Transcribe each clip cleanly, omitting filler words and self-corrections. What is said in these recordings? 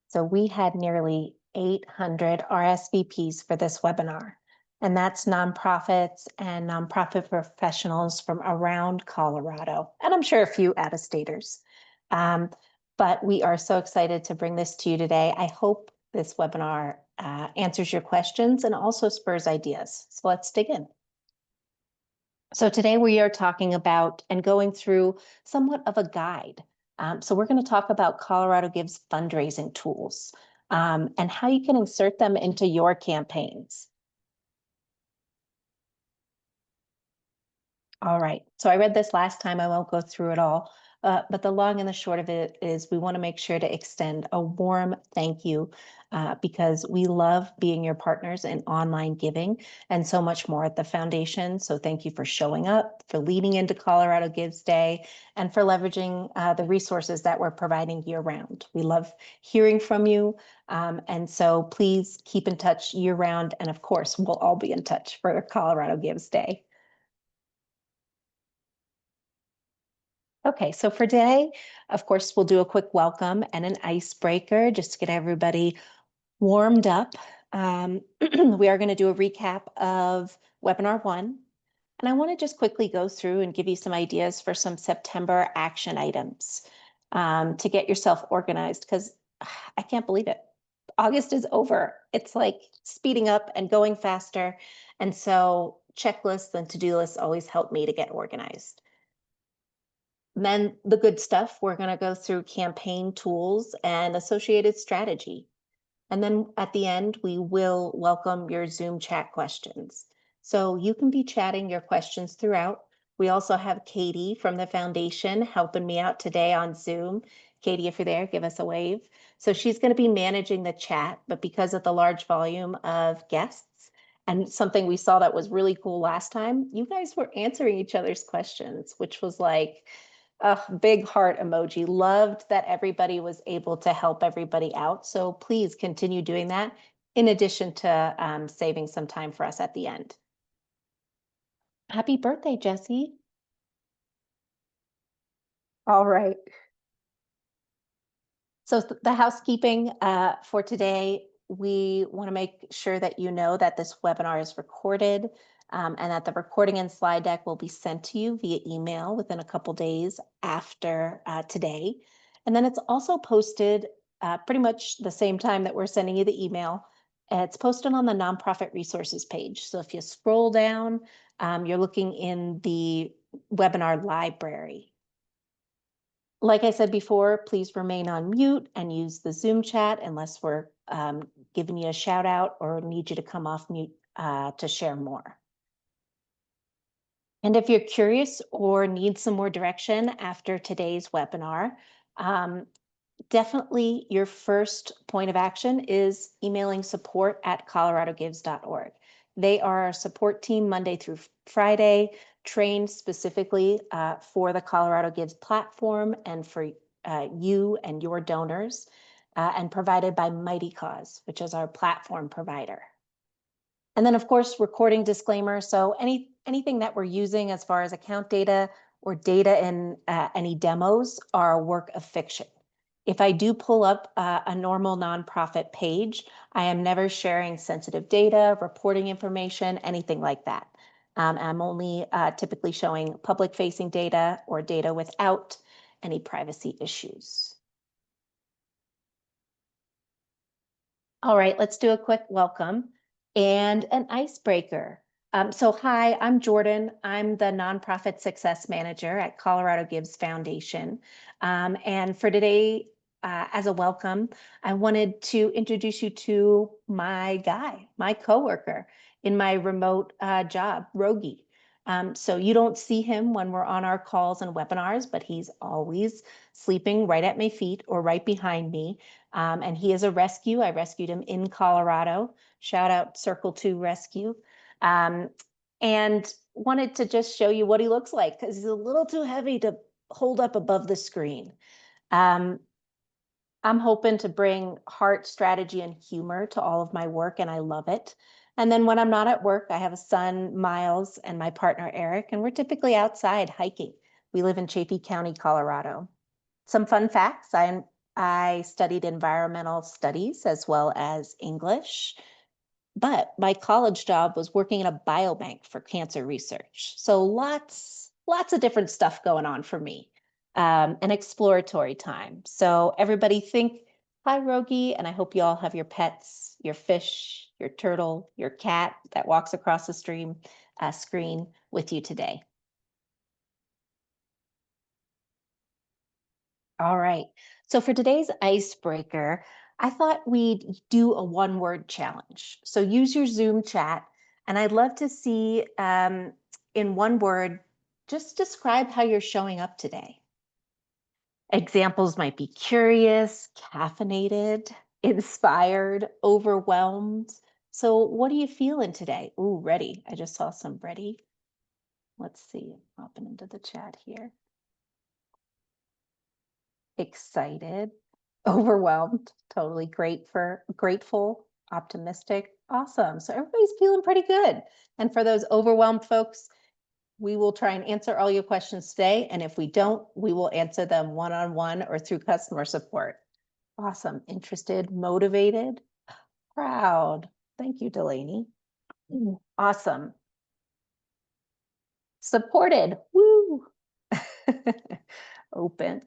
So we had nearly 800 RSVPs for this webinar, and that's nonprofits and nonprofit professionals from around Colorado, and I'm sure a few out-of-staters. But we are so excited to bring this to you today. I hope this webinar answers your questions and also spurs ideas. So let's dig in. So today we are talking about and going through somewhat of a guide. So we're going to talk about Colorado Gives fundraising tools and how you can insert them into your campaigns. All right, so I read this last time, I won't go through it all, but the long and the short of it is we want to make sure to extend a warm thank you because we love being your partners in online giving and so much more at the foundation. So thank you for showing up, for leading into Colorado Gives Day, and for leveraging the resources that we're providing year round. We love hearing from you, and so please keep in touch year round, and of course, we'll all be in touch for Colorado Gives Day. Okay, so for today, of course, we'll do a quick welcome and an icebreaker just to get everybody warmed up. We are going to do a recap of webinar 1. And I want to just quickly go through and give you some ideas for some September action items to get yourself organized, because I can't believe it. August is over. It's like speeding up and going faster. And so checklists and to-do lists always help me to get organized. Then the good stuff, we're going to go through campaign tools and associated strategy. And then at the end, we will welcome your Zoom chat questions. So you can be chatting your questions throughout. We also have Katie from the foundation helping me out today on Zoom. Katie, if you're there, give us a wave. So she's going to be managing the chat, but because of the large volume of guests and something we saw that was really cool last time, you guys were answering each other's questions, which was like, a big heart emoji. Loved that everybody was able to help everybody out. So please continue doing that in addition to saving some time for us at the end. Happy birthday, Jessie. All right. So the housekeeping for today, we want to make sure that you know that this webinar is recorded and that the recording and slide deck will be sent to you via email within a couple days after today. And then it's also posted pretty much the same time that we're sending you the email. It's posted on the nonprofit resources page. So if you scroll down, you're looking in the webinar library. Like I said before, please remain on mute and use the Zoom chat unless we're giving you a shout out or need you to come off mute to share more. And if you're curious or need some more direction after today's webinar, definitely your first point of action is emailing support@coloradogives.org. They are our support team Monday through Friday, trained specifically for the Colorado Gives platform and for you and your donors, and provided by Mighty Cause, which is our platform provider. And then, of course, recording disclaimer. So anything that we're using as far as account data or data in any demos are a work of fiction. If I do pull up a normal nonprofit page, I am never sharing sensitive data, reporting information, anything like that. I'm only typically showing public-facing data or data without any privacy issues. All right, let's do a quick welcome and an icebreaker. So hi, I'm Jordan. I'm the Nonprofit Success Manager at Colorado Gives Foundation. And for today, as a welcome, I wanted to introduce you to my guy, my coworker in my remote job, Rogi. So you don't see him when we're on our calls and webinars, but he's always sleeping right at my feet or right behind me. And he is a rescue. I rescued him in Colorado. Shout out Circle 2 Rescue. And wanted to just show you what he looks like because he's a little too heavy to hold up above the screen. I'm hoping to bring heart, strategy, and humor to all of my work, and I love it. And then when I'm not at work, I have a son, Miles, and my partner, Eric, and we're typically outside hiking. We live in Chaffee County, Colorado. Some fun facts. I studied environmental studies as well as English, but my college job was working in a biobank for cancer research. So lots of different stuff going on for me, an exploratory time. So everybody think, hi, Rogi, and I hope you all have your pets, your fish, your turtle, your cat that walks across the screen with you today. All right. So for today's icebreaker, I thought we'd do a one-word challenge. So use your Zoom chat, and I'd love to see in one word, just describe how you're showing up today. Examples might be curious, caffeinated, inspired, overwhelmed. So what are you feeling today? Ooh, ready. I just saw some ready. Let's see, popping into the chat here. Excited, overwhelmed, totally grateful, optimistic. Awesome. So everybody's feeling pretty good. And for those overwhelmed folks, we will try and answer all your questions today. And if we don't, we will answer them one-on-one or through customer support. Awesome. Interested, motivated, proud. Thank you, Delaney. Awesome. Supported. Woo. Open.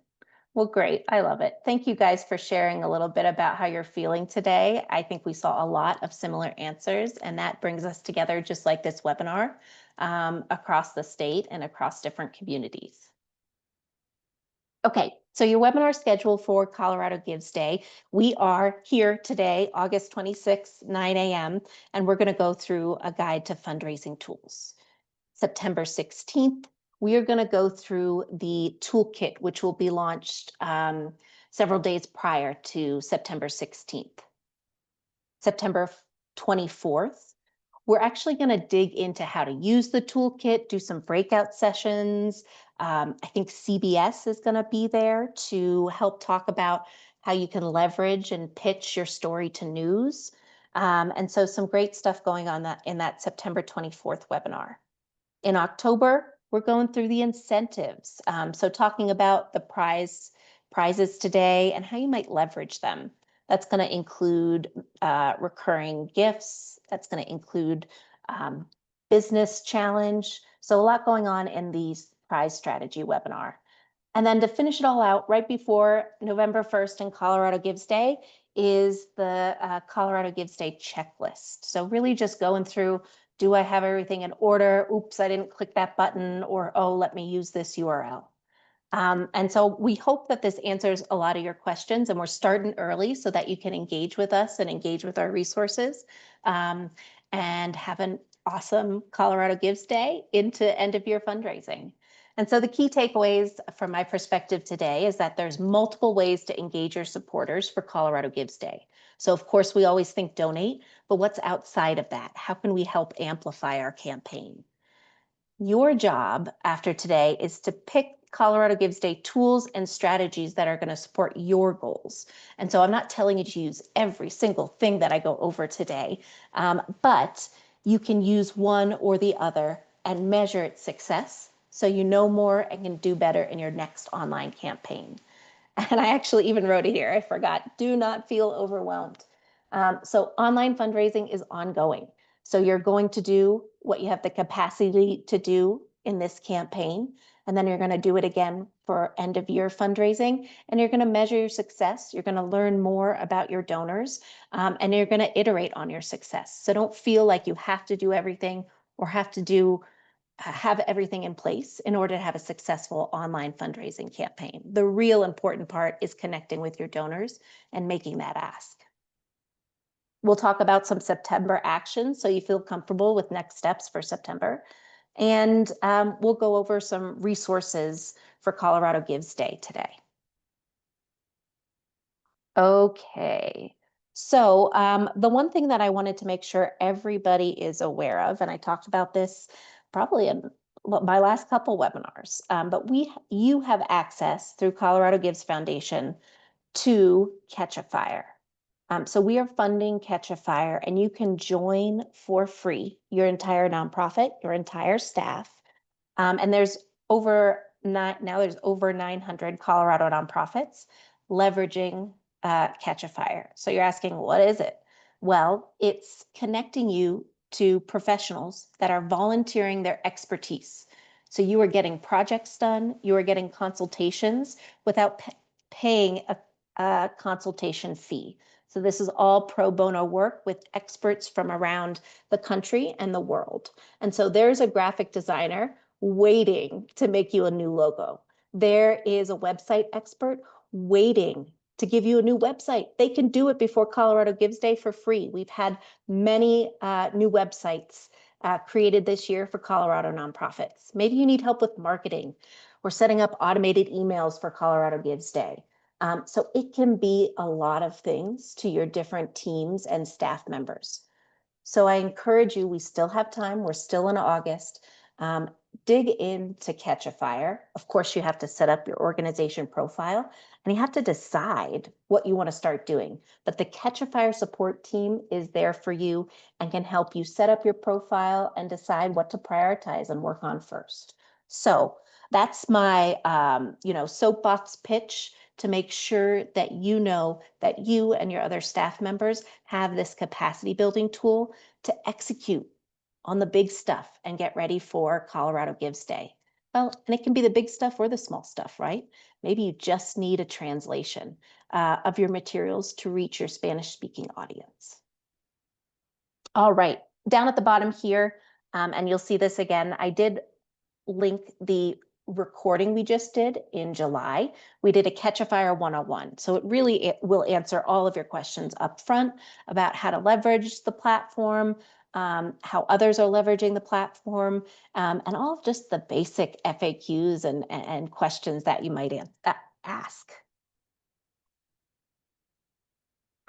Well, great. I love it. Thank you guys for sharing a little bit about how you're feeling today. I think we saw a lot of similar answers, and that brings us together just like this webinar across the state and across different communities. Okay, so your webinar schedule for Colorado Gives Day. We are here today, August 26th, 9 a.m., and we're going to go through a guide to fundraising tools. September 16th, we are going to go through the toolkit, which will be launched several days prior to September 16th. September 24th, we're actually going to dig into how to use the toolkit, do some breakout sessions. I think CBS is going to be there to help talk about how you can leverage and pitch your story to news. And so some great stuff going on in that September 24th webinar. In October, we're going through the incentives. So talking about the prizes today and how you might leverage them. That's going to include recurring gifts. That's going to include business challenge. So a lot going on in the prize strategy webinar. And then to finish it all out, right before November 1st and Colorado Gives Day is the Colorado Gives Day checklist. So really just going through, do I have everything in order? Oops, I didn't click that button, or oh, let me use this URL. And so we hope that this answers a lot of your questions, and we're starting early so that you can engage with us and engage with our resources and have an awesome Colorado Gives Day into end of year fundraising. And so the key takeaways from my perspective today is that there's multiple ways to engage your supporters for Colorado Gives Day. So of course, we always think donate, but what's outside of that? How can we help amplify our campaign? Your job after today is to pick Colorado Gives Day tools and strategies that are going to support your goals. And so I'm not telling you to use every single thing that I go over today, but you can use one or the other and measure its success so you know more and can do better in your next online campaign. And I actually even wrote it here. I forgot. Do not feel overwhelmed. So online fundraising is ongoing. So you're going to do what you have the capacity to do in this campaign. And then you're going to do it again for end of year fundraising. And you're going to measure your success. You're going to learn more about your donors. And you're going to iterate on your success. So don't feel like you have to do everything or have everything in place in order to have a successful online fundraising campaign. The real important part is connecting with your donors and making that ask. We'll talk about some September actions so you feel comfortable with next steps for September. And we'll go over some resources for Colorado Gives Day today. Okay. So the one thing that I wanted to make sure everybody is aware of, and I talked about this probably in my last couple webinars, but you have access through Colorado Gives Foundation to Catch a Fire. So we are funding Catch a Fire, and you can join for free your entire nonprofit, your entire staff. And there's over 900 Colorado nonprofits. leveraging Catch a Fire. So you're asking, what is it? Well, it's connecting you to professionals that are volunteering their expertise. So you are getting projects done, you are getting consultations without paying a consultation fee. So this is all pro bono work with experts from around the country and the world. And so there's a graphic designer waiting to make you a new logo. There is a website expert waiting to give you a new website. They can do it before Colorado Gives Day for free. We've had many new websites created this year for Colorado nonprofits. Maybe you need help with marketing or setting up automated emails for Colorado Gives Day. So it can be a lot of things to your different teams and staff members. So I encourage you, we still have time. We're still in August. Dig into Catch a Fire. Of course, you have to set up your organization profile and you have to decide what you want to start doing. But the Catch a Fire support team is there for you and can help you set up your profile and decide what to prioritize and work on first. So that's my soapbox pitch to make sure that you know that you and your other staff members have this capacity building tool to execute on the big stuff and get ready for Colorado Gives Day. Well, and it can be the big stuff or the small stuff, right? Maybe you just need a translation of your materials to reach your Spanish-speaking audience. All right, down at the bottom here, and you'll see this again, I did link the recording we just did in July. We did a Catch a Fire 101. So it will answer all of your questions up front about how to leverage the platform, how others are leveraging the platform, and all of just the basic FAQs and questions that you might ask.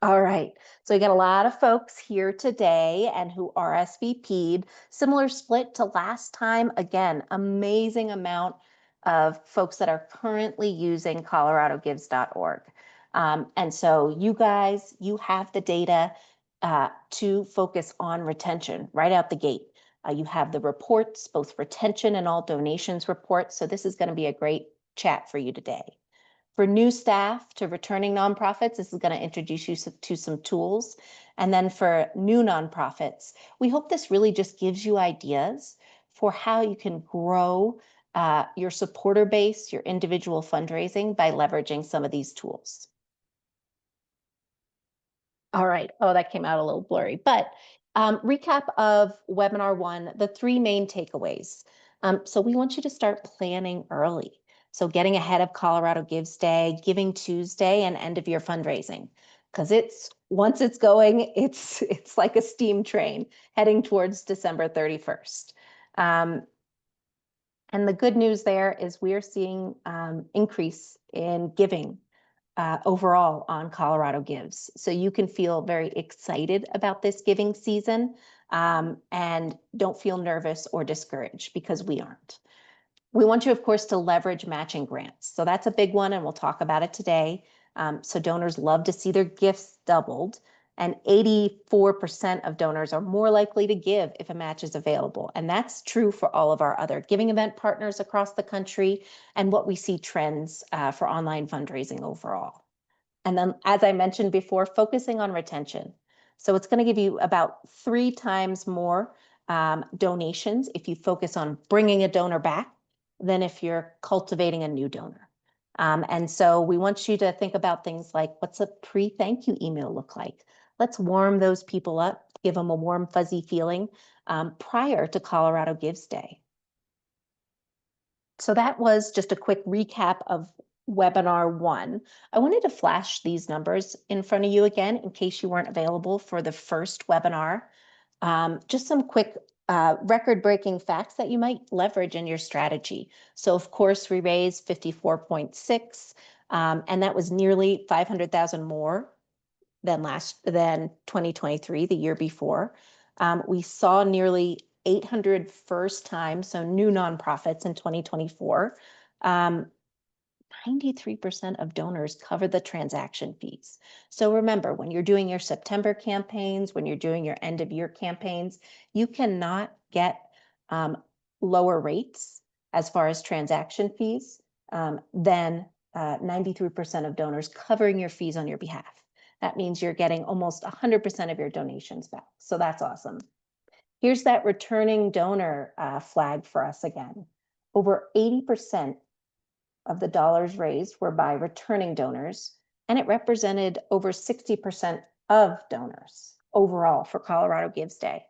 All right, so we got a lot of folks here today and who RSVP'd. Similar split to last time. Again, amazing amount of folks that are currently using coloradogives.org. And so you guys, you have the data to focus on retention right out the gate. You have the reports, both retention and all donations reports. So this is going to be a great chat for you today. For new staff to returning nonprofits, this is going to introduce you to some tools. And then for new nonprofits, we hope this really just gives you ideas for how you can grow your supporter base, your individual fundraising by leveraging some of these tools. All right. Oh, that came out a little blurry, but recap of webinar 1, the 3 main takeaways. So we want you to start planning early. So getting ahead of Colorado Gives Day, Giving Tuesday, and end of year fundraising, because once it's going, it's like a steam train heading towards December 31st. And the good news there is we are seeing increase in giving overall on Colorado Gives. So you can feel very excited about this giving season and don't feel nervous or discouraged because we aren't. We want you, of course, to leverage matching grants. So that's a big one, and we'll talk about it today. So donors love to see their gifts doubled, and 84% of donors are more likely to give if a match is available. And that's true for all of our other giving event partners across the country and what we see trends for online fundraising overall. And then, as I mentioned before, focusing on retention. So it's going to give you about 3 times more donations if you focus on bringing a donor back than if you're cultivating a new donor. And so we want you to think about things like, what's a pre-thank you email look like? Let's warm those people up, give them a warm, fuzzy feeling prior to Colorado Gives Day. So that was just a quick recap of webinar 1. I wanted to flash these numbers in front of you again in case you weren't available for the first webinar. Just some quick record-breaking facts that you might leverage in your strategy. So of course, we raised 54.6, and that was nearly 500,000 more than 2023, the year before. We saw nearly 800 first time, so new nonprofits in 2024. 93% of donors cover the transaction fees. So remember, when you're doing your September campaigns, when you're doing your end of year campaigns, you cannot get lower rates as far as transaction fees than 93% of donors covering your fees on your behalf. That means you're getting almost 100% of your donations back. So that's awesome. Here's that returning donor flag for us again. Over 80% of the dollars raised were by returning donors, and it represented over 60% of donors overall for Colorado Gives Day.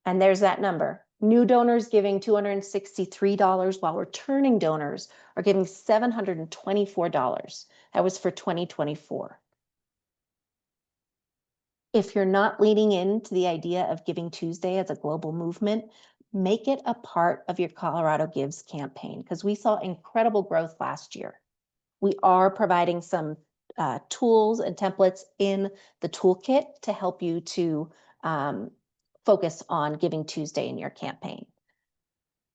And there's that number. New donors giving $263, while returning donors are giving $724. That was for 2024. If you're not leaning into the idea of Giving Tuesday as a global movement, make it a part of your Colorado Gives campaign, because we saw incredible growth last year. We are providing some tools and templates in the toolkit to help you to focus on Giving Tuesday in your campaign.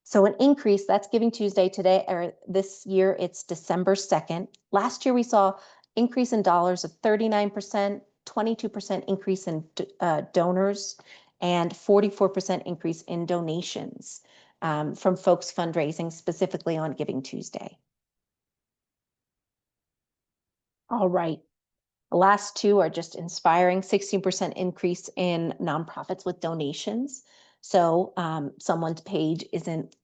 So an increase, that's Giving Tuesday today, or this year it's December 2nd. Last year we saw increase in dollars of 39%, 22% increase in donors, and 44% increase in donations from folks fundraising specifically on Giving Tuesday. All right. The last two are just inspiring. 16% increase in nonprofits with donations. So someone's page isn't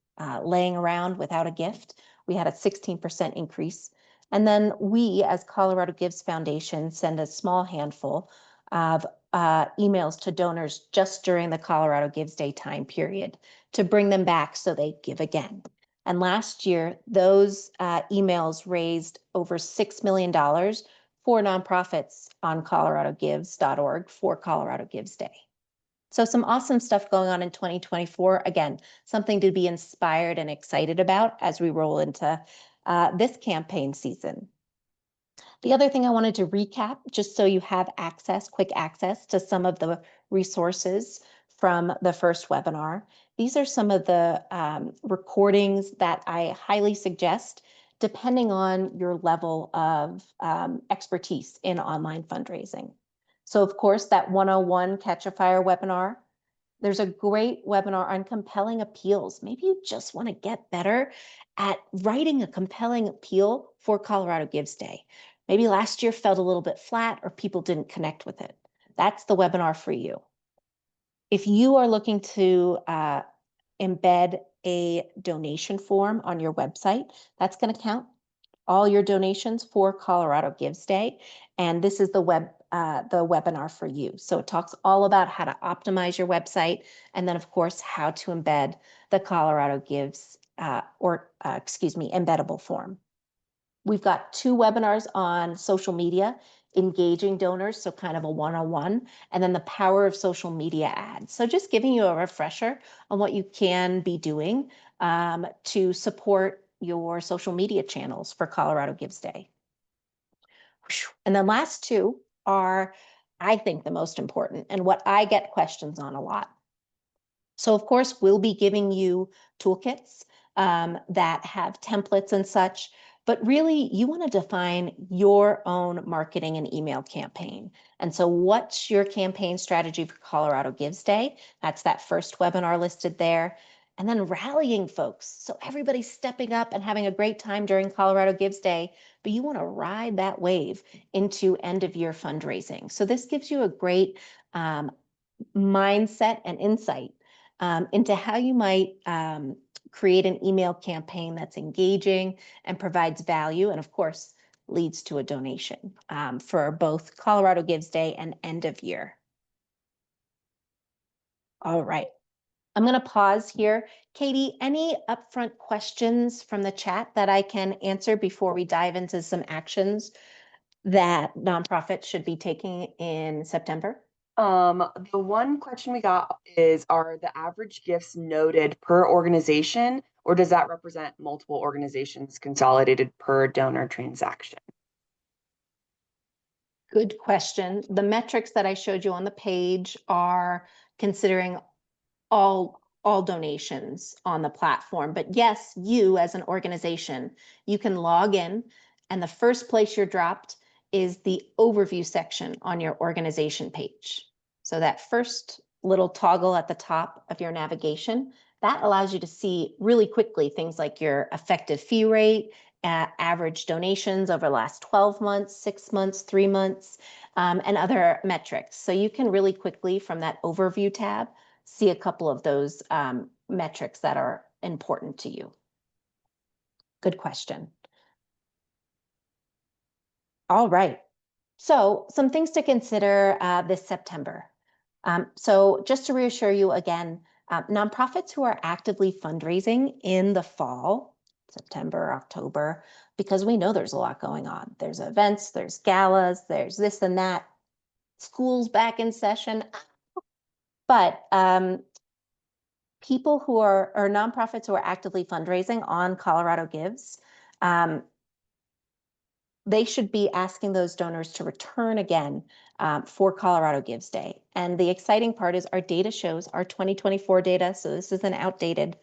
laying around without a gift. We had a 16% increase. And then we, as Colorado Gives Foundation, send a small handful of emails to donors just during the Colorado Gives Day time period to bring them back so they give again. And last year, those emails raised over $6 million for nonprofits on coloradogives.org for Colorado Gives Day. So some awesome stuff going on in 2024. Again, something to be inspired and excited about as we roll into this campaign season. The other thing I wanted to recap, just so you have access, quick access to some of the resources from the first webinar. These are some of the recordings that I highly suggest depending on your level of expertise in online fundraising. So of course, that 101 Catch a Fire webinar. There's a great webinar on compelling appeals. Maybe you just want to get better at writing a compelling appeal for Colorado Gives Day. Maybe last year felt a little bit flat or people didn't connect with it. That's the webinar for you. If you are looking to embed a donation form on your website, that's going to count all your donations for Colorado Gives Day. And this is the webinar for you. So it talks all about how to optimize your website, and then of course, how to embed the Colorado Gives, Embeddable form. We've got 2 webinars on social media, engaging donors, so kind of a 101, and then the power of social media ads. So just giving you a refresher on what you can be doing to support your social media channels for Colorado Gives Day. And the last 2 are, I think, the most important and what I get questions on a lot. So of course, we'll be giving you toolkits that have templates and such, but really you want to define your own marketing and email campaign. And so what's your campaign strategy for Colorado Gives Day? That's that first webinar listed there. And then rallying folks. So everybody's stepping up and having a great time during Colorado Gives Day, but you want to ride that wave into end of year fundraising. So this gives you a great mindset and insight into how you might create an email campaign that's engaging and provides value, and of course, leads to a donation for both Colorado Gives Day and end of year. All right, I'm going to pause here. Katie, any upfront questions from the chat that I can answer before we dive into some actions that nonprofits should be taking in September? The one question we got is, are the average gifts noted per organization, or does that represent multiple organizations consolidated per donor transaction? Good question. The metrics that I showed you on the page are considering all donations on the platform. But yes, you as an organization, you can log in, and the first place you're dropped is the overview section on your organization page. So that first little toggle at the top of your navigation, that allows you to see really quickly things like your effective fee rate average donations over the last 12 months, 6 months, 3 months, and other metrics. So you can really quickly, from that overview tab, see a couple of those metrics that are important to you. Good question. All right. So some things to consider this September. So just to reassure you again, nonprofits who are actively fundraising in the fall, September, October, because we know there's a lot going on. There's events, there's galas, there's this and that, school's back in session. But people who are, or nonprofits who are actively fundraising on Colorado Gives, they should be asking those donors to return again for Colorado Gives Day. And the exciting part is our data shows, our 2024 data, so this isn't outdated,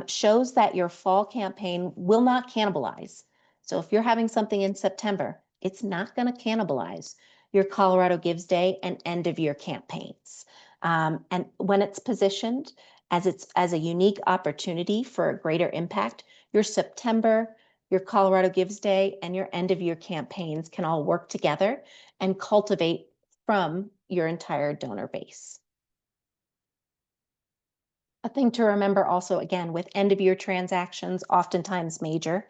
shows that your fall campaign will not cannibalize. So if you're having something in September, it's not going to cannibalize your Colorado Gives Day and end of year campaigns. And when it's positioned as a unique opportunity for a greater impact, your September, your Colorado Gives Day, and your end of year campaigns can all work together and cultivate from your entire donor base. A thing to remember also, again, with end of year transactions, oftentimes major,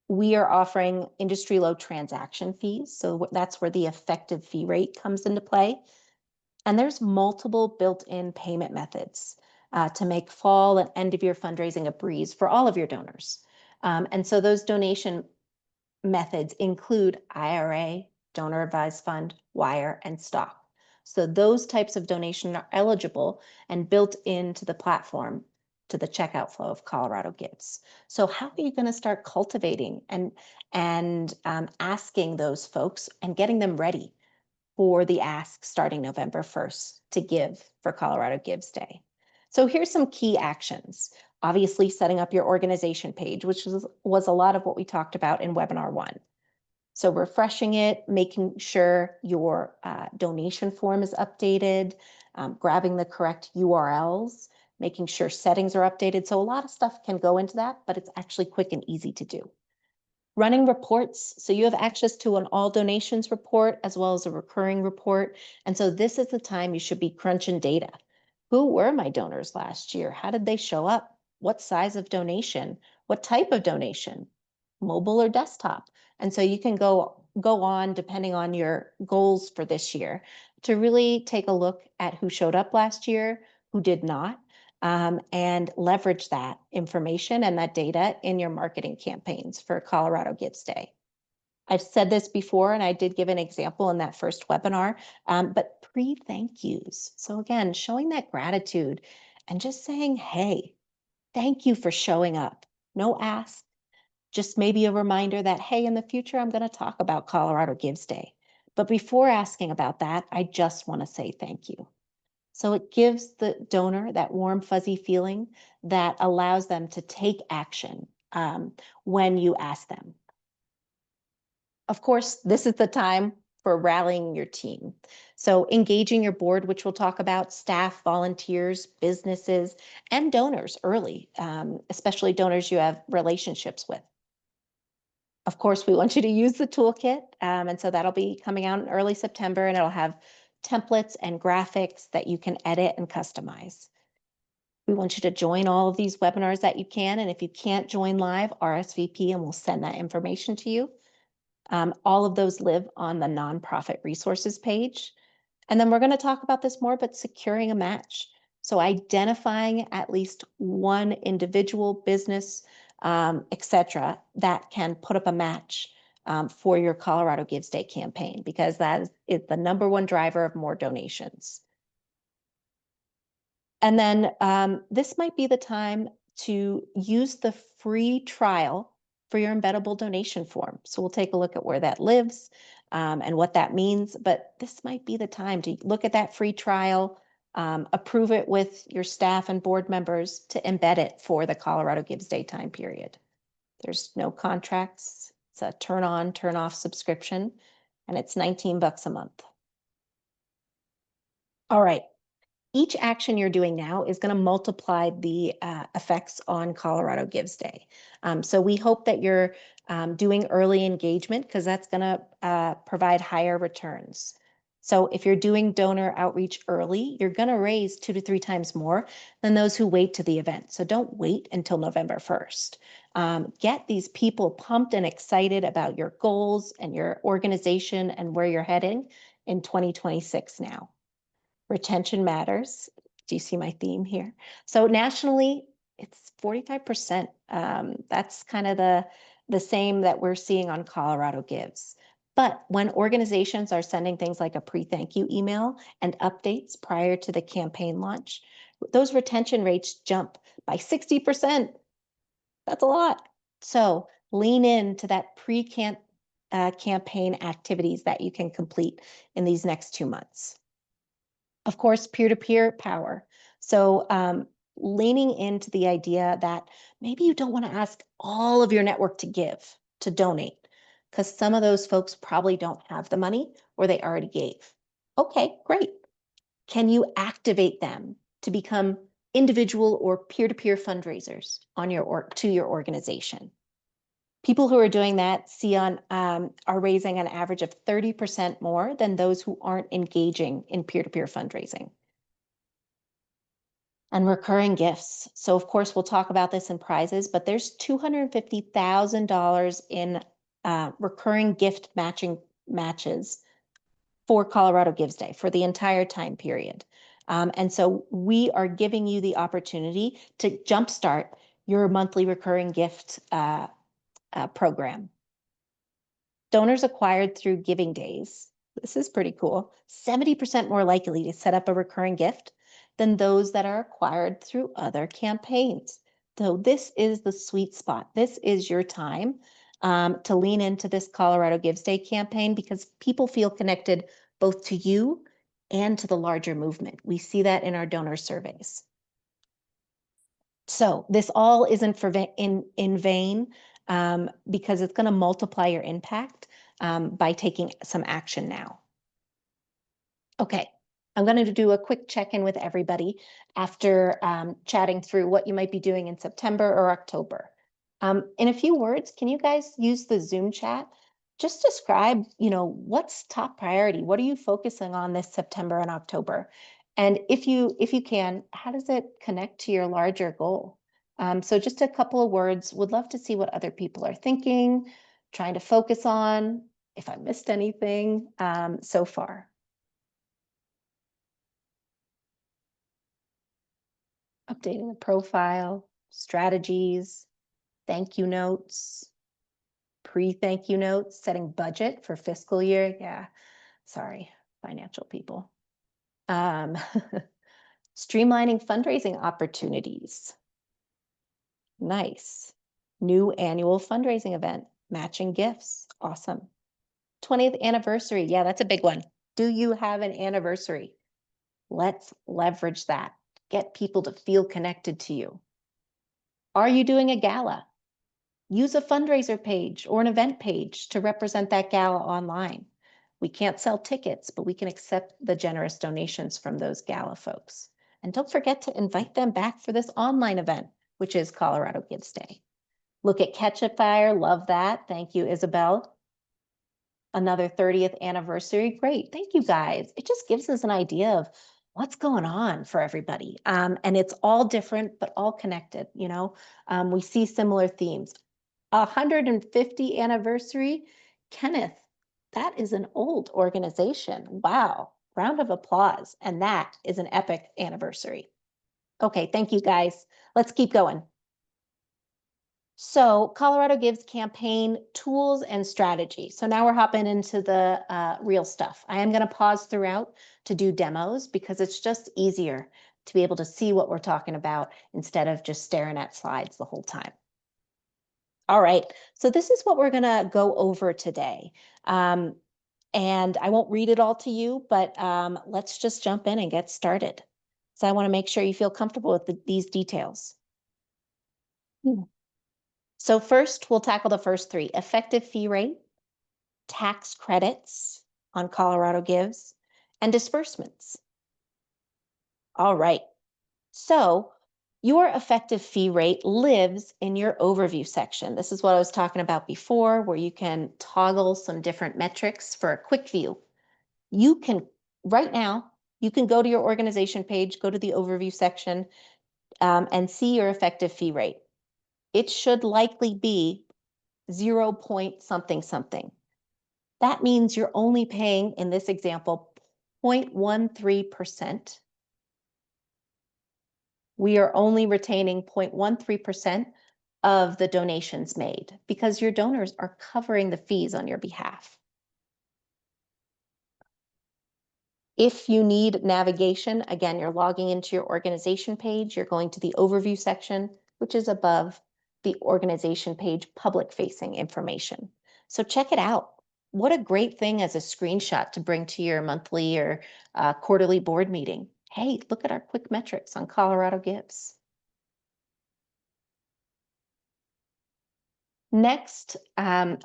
we are offering industry low transaction fees. So that's where the effective fee rate comes into play. And there's multiple built-in payment methods to make fall and end of year fundraising a breeze for all of your donors. And so those donation methods include IRA, donor advised fund, wire, and stock. So those types of donation are eligible and built into the platform to the checkout flow of Colorado Gives. So how are you going to start cultivating and asking those folks and getting them ready for the ask starting November 1st to give for Colorado Gives Day? So here's some key actions. Obviously, setting up your organization page, which was a lot of what we talked about in webinar 1. So refreshing it, making sure your donation form is updated, grabbing the correct URLs, making sure settings are updated. So a lot of stuff can go into that, but it's actually quick and easy to do. Running reports, so you have access to an all donations report as well as a recurring report. And so this is the time you should be crunching data. Who were my donors last year? How did they show up? What size of donation? What type of donation? Mobile or desktop? And so you can go on, depending on your goals for this year, to really take a look at who showed up last year, who did not, and leverage that information and that data in your marketing campaigns for Colorado Gives Day. I've said this before, and I did give an example in that first webinar, but pre-thank yous. So again, showing that gratitude and just saying, hey, thank you for showing up. No ask, just maybe a reminder that, hey, in the future, I'm going to talk about Colorado Gives Day. But before asking about that, I just want to say thank you. So it gives the donor that warm, fuzzy feeling that allows them to take action when you ask them. Of course, this is the time for rallying your team. So engaging your board, which we'll talk about, staff, volunteers, businesses, and donors early, especially donors you have relationships with. Of course, we want you to use the toolkit. And so that'll be coming out in early September, and it'll have templates and graphics that you can edit and customize. We want you to join all of these webinars that you can. And if you can't join live, RSVP and we'll send that information to you. All of those live on the nonprofit resources page. And then we're going to talk about this more, but securing a match. So identifying at least one individual, business, etc., that can put up a match for your Colorado Gives Day campaign, because that is the #1 driver of more donations. And then this might be the time to use the free trial for your embeddable donation form. So we'll take a look at where that lives and what that means. But this might be the time to look at that free trial, approve it with your staff and board members to embed it for the Colorado Gives Day time period. There's no contracts. It's a turn on, turn off subscription, and it's $19 a month. All right. Each action you're doing now is going to multiply the effects on Colorado Gives Day. So we hope that you're doing early engagement because that's going to provide higher returns. So if you're doing donor outreach early, you're going to raise 2 to 3 times more than those who wait to the event. So don't wait until November 1st. Get these people pumped and excited about your goals and your organization and where you're heading in 2026 now. Retention matters. Do you see my theme here? So nationally, it's 45%. That's kind of the same that we're seeing on Colorado Gives. But when organizations are sending things like a pre-thank you email and updates prior to the campaign launch, those retention rates jump by 60%. That's a lot. So lean into that campaign activities that you can complete in these next 2 months. Of course, peer-to-peer power. So leaning into the idea that maybe you don't want to ask all of your network to give, to donate, because some of those folks probably don't have the money or they already gave. Okay, great. Can you activate them to become individual or peer-to-peer fundraisers on to your organization? People who are doing that are raising an average of 30% more than those who aren't engaging in peer-to-peer fundraising. And recurring gifts. So of course, we'll talk about this in prizes, but there's $250,000 in recurring gift matches for Colorado Gives Day for the entire time period. And so we are giving you the opportunity to jumpstart your monthly recurring gift program. Donors acquired through giving days, this is pretty cool, 70% more likely to set up a recurring gift than those that are acquired through other campaigns. So this is the sweet spot. This is your time to lean into this Colorado Gives Day campaign because people feel connected both to you and to the larger movement. We see that in our donor surveys. So this all isn't in vain because it's going to multiply your impact by taking some action now. Okay, I'm going to do a quick check-in with everybody after chatting through what you might be doing in September or October. In a few words, can you guys use the Zoom chat? Just describe, what's top priority? What are you focusing on this September and October? And if you can, how does it connect to your larger goal? So just a couple of words. Would love to see what other people are thinking, trying to focus on, if I missed anything so far. Updating the profile, strategies, thank you notes, pre-thank you notes, setting budget for fiscal year. Yeah, sorry, financial people. Streamlining fundraising opportunities. Nice. New annual fundraising event, matching gifts. Awesome. 20th anniversary. Yeah, that's a big one. Do you have an anniversary? Let's leverage that. Get people to feel connected to you. Are you doing a gala? Use a fundraiser page or an event page to represent that gala online. We can't sell tickets, but we can accept the generous donations from those gala folks. And don't forget to invite them back for this online event, which is Colorado Gives Day. Look at Ketchup Fire, love that. Thank you, Isabel. Another 30th anniversary, great, thank you guys. It just gives us an idea of what's going on for everybody. And it's all different, but all connected, we see similar themes. 150 anniversary, Kenneth, that is an old organization. Wow, round of applause. And that is an epic anniversary. Okay, thank you guys. Let's keep going. So Colorado Gives campaign tools and strategy. So now we're hopping into the real stuff. I am going to pause throughout to do demos because it's just easier to be able to see what we're talking about instead of just staring at slides the whole time. All right, so this is what we're going to go over today. And I won't read it all to you, but let's just jump in and get started. So I want to make sure you feel comfortable with these details. So first, we'll tackle the first three: effective fee rate, tax credits on Colorado Gives, and disbursements. All right. So your effective fee rate lives in your overview section. This is what I was talking about before, where you can toggle some different metrics for a quick view. You can, right now, you can go to your organization page, go to the overview section, and see your effective fee rate. It should likely be 0 point something something. That means you're only paying, in this example, 0.13%. We are only retaining 0.13% of the donations made because your donors are covering the fees on your behalf. If you need navigation, again, you're logging into your organization page, you're going to the overview section, which is above the organization page public facing information. So check it out. What a great thing as a screenshot to bring to your monthly or quarterly board meeting. Hey, look at our quick metrics on Colorado Gives. Next, and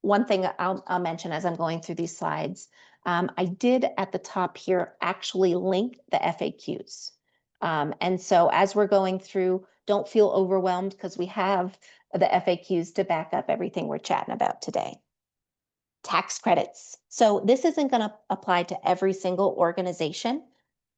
one thing I'll mention as I'm going through these slides, I did at the top here actually link the FAQs. And so as we're going through, don't feel overwhelmed because we have the FAQs to back up everything we're chatting about today. Tax credits. So this isn't going to apply to every single organization,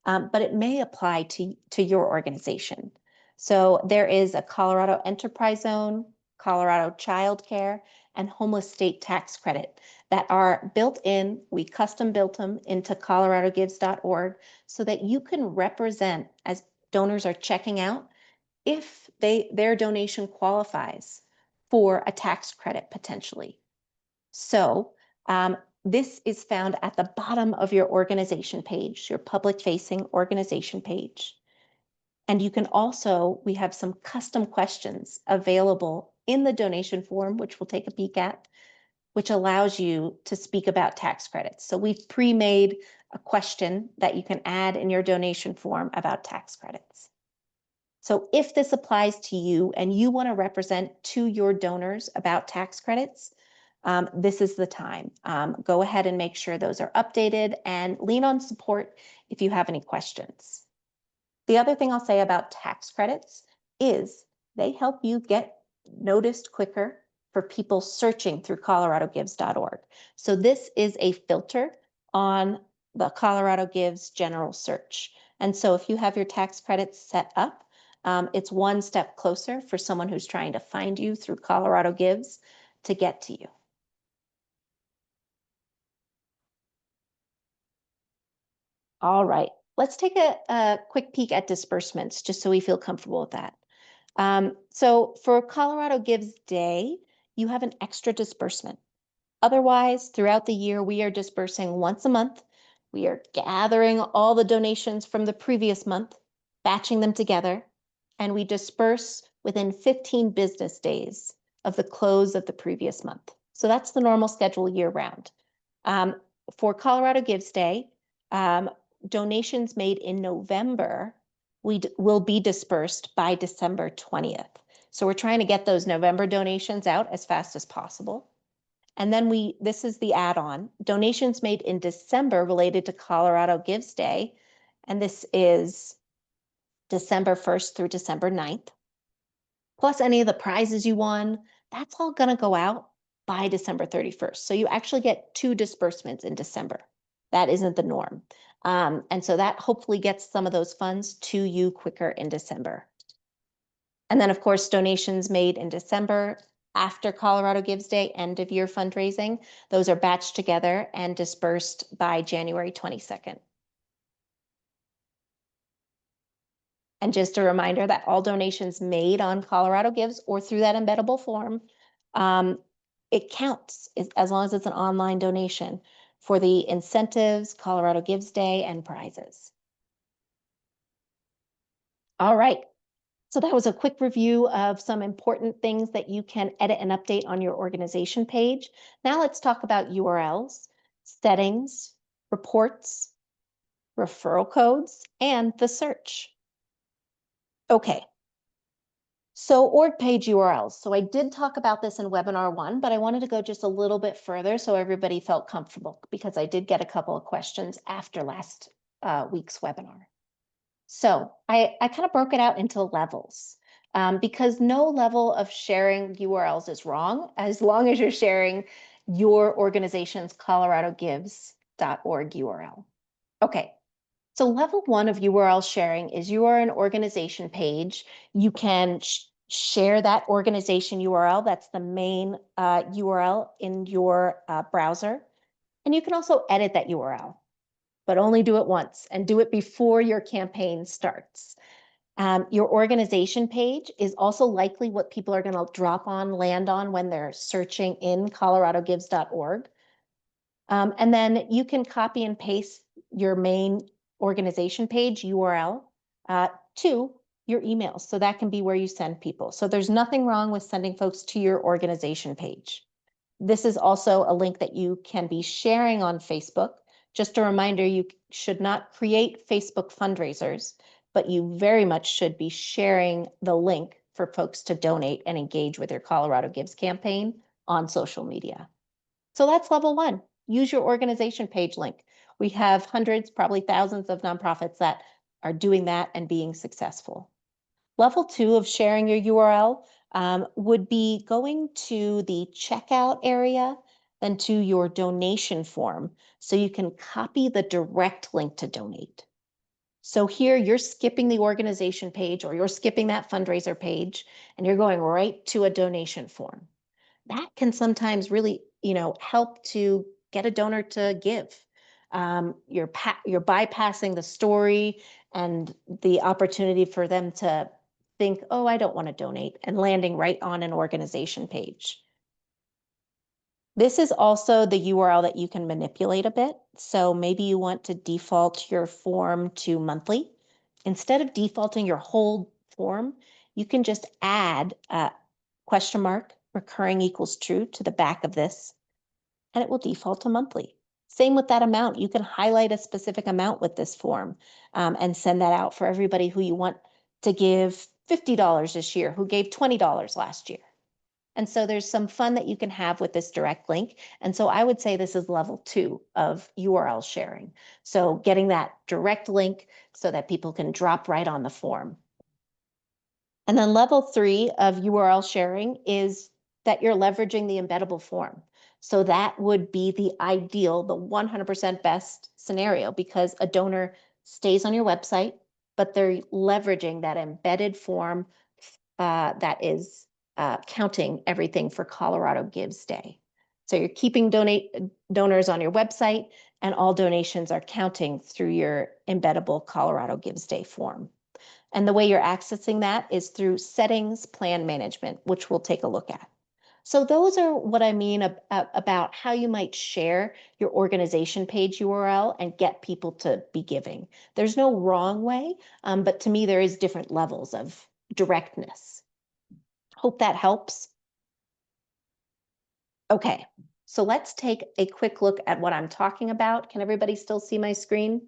but it may apply to your organization. So there is a Colorado Enterprise Zone, Colorado Child Care, and Homeless State Tax Credit that are built in. We custom built them into coloradogives.org so that you can represent, as donors are checking out, if their donation qualifies for a tax credit potentially. So this is found at the bottom of your organization page, your public-facing organization page. And you can also, we have some custom questions available in the donation form, which we'll take a peek at, which allows you to speak about tax credits. So we've pre-made a question that you can add in your donation form about tax credits. So if this applies to you and you want to represent to your donors about tax credits, this is the time. Go ahead and make sure those are updated and lean on support if you have any questions. The other thing I'll say about tax credits is they help you get noticed quicker for people searching through coloradogives.org. So this is a filter on the Colorado Gives general search. And so if you have your tax credits set up, it's one step closer for someone who's trying to find you through Colorado Gives to get to you. All right, let's take a quick peek at disbursements just so we feel comfortable with that. So for Colorado Gives Day, you have an extra disbursement. Otherwise, throughout the year, we are dispersing once a month. We are gathering all the donations from the previous month, batching them together, and we disperse within 15 business days of the close of the previous month. So that's the normal schedule year round. For Colorado Gives Day, donations made in November will be dispersed by December 20th. So we're trying to get those November donations out as fast as possible. And then this is the add-on, donations made in December related to Colorado Gives Day. And this is December 1st through December 9th. Plus any of the prizes you won, that's all gonna go out by December 31st. So you actually get 2 disbursements in December. That isn't the norm. And so that hopefully gets some of those funds to you quicker in December. And then of course, donations made in December after Colorado Gives Day, end of year fundraising, those are batched together and dispersed by January 22nd. And just a reminder that all donations made on Colorado Gives or through that embeddable form, it counts as long as it's an online donation for the incentives, Colorado Gives Day, and prizes. All right, so that was a quick review of some important things that you can edit and update on your organization page. Now let's talk about URLs, settings, reports, referral codes, and the search. Okay, so org page URLs. So I did talk about this in webinar 1, but I wanted to go just a little bit further so everybody felt comfortable because I did get a couple of questions after last week's webinar. So I kind of broke it out into levels because no level of sharing URLs is wrong as long as you're sharing your organization's coloradogives.org URL. Okay, so level one of URL sharing is you are an organization page. You can share that organization URL. That's the main URL in your browser. And you can also edit that URL, but only do it once and do it before your campaign starts. Your organization page is also likely what people are going to land on when they're searching in coloradogives.org. And then you can copy and paste your main organization page URL to your emails. So that can be where you send people. So there's nothing wrong with sending folks to your organization page. This is also a link that you can be sharing on Facebook. Just a reminder, you should not create Facebook fundraisers, but you very much should be sharing the link for folks to donate and engage with your Colorado Gives campaign on social media. So that's level one. Use your organization page link. We have hundreds, probably thousands of nonprofits that are doing that and being successful. Level two of sharing your URL would be going to the checkout area, then to your donation form, so you can copy the direct link to donate. So here you're skipping the organization page or you're skipping that fundraiser page and you're going right to a donation form. That can sometimes really, help to get a donor to give. You're bypassing the story and the opportunity for them to think, oh, I don't want to donate, and landing right on an organization page. This is also the URL that you can manipulate a bit. So maybe you want to default your form to monthly. Instead of defaulting your whole form, you can just add a question mark recurring equals true to the back of this, and it will default to monthly. Same with that amount. You can highlight a specific amount with this form and send that out for everybody who you want to give $50 this year, who gave $20 last year. And so there's some fun that you can have with this direct link. And so I would say this is level two of URL sharing. So getting that direct link so that people can drop right on the form. And then level three of URL sharing is that you're leveraging the embeddable form. So that would be the ideal, the 100% best scenario, because a donor stays on your website, but they're leveraging that embedded form that is counting everything for Colorado Gives Day. So you're keeping donors on your website, and all donations are counting through your embeddable Colorado Gives Day form. And the way you're accessing that is through settings plan management, which we'll take a look at. So those are what I mean about how you might share your organization page URL and get people to be giving. There's no wrong way, but to me, there is different levels of directness. Hope that helps. Okay, so let's take a quick look at what I'm talking about. Can everybody still see my screen?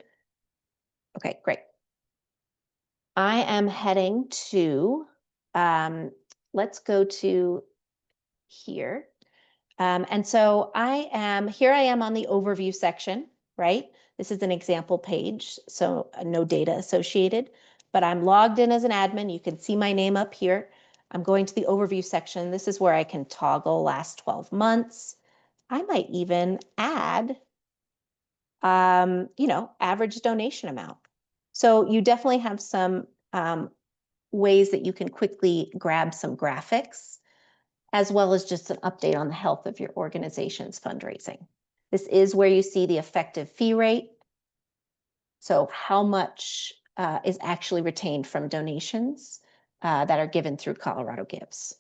Okay, great. I am heading to, let's go to here. And so I am on the overview section, right? This is an example page, so no data associated, but I'm logged in as an admin. You can see my name up here. I'm going to the overview section. This is where I can toggle last 12 months. I might even add, average donation amount. So you definitely have some ways that you can quickly grab some graphics, as well as just an update on the health of your organization's fundraising. This is where you see the effective fee rate. So how much is actually retained from donations that are given through Colorado Gives.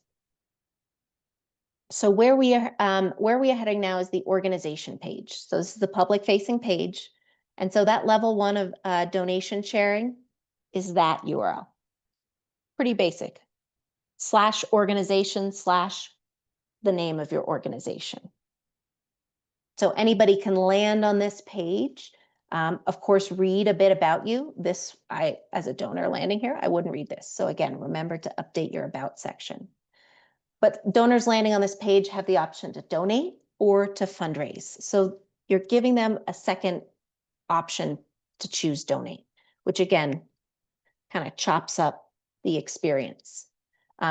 So where we are heading now is the organization page. So this is the public facing page. And so that level one of donation sharing is that URL. Pretty basic. /organization/ the name of your organization. So anybody can land on this page. Of course, read a bit about you. As a donor landing here, I wouldn't read this. So again, remember to update your about section. But donors landing on this page have the option to donate or to fundraise. So you're giving them a second option to choose donate, which again, kind of chops up the experience.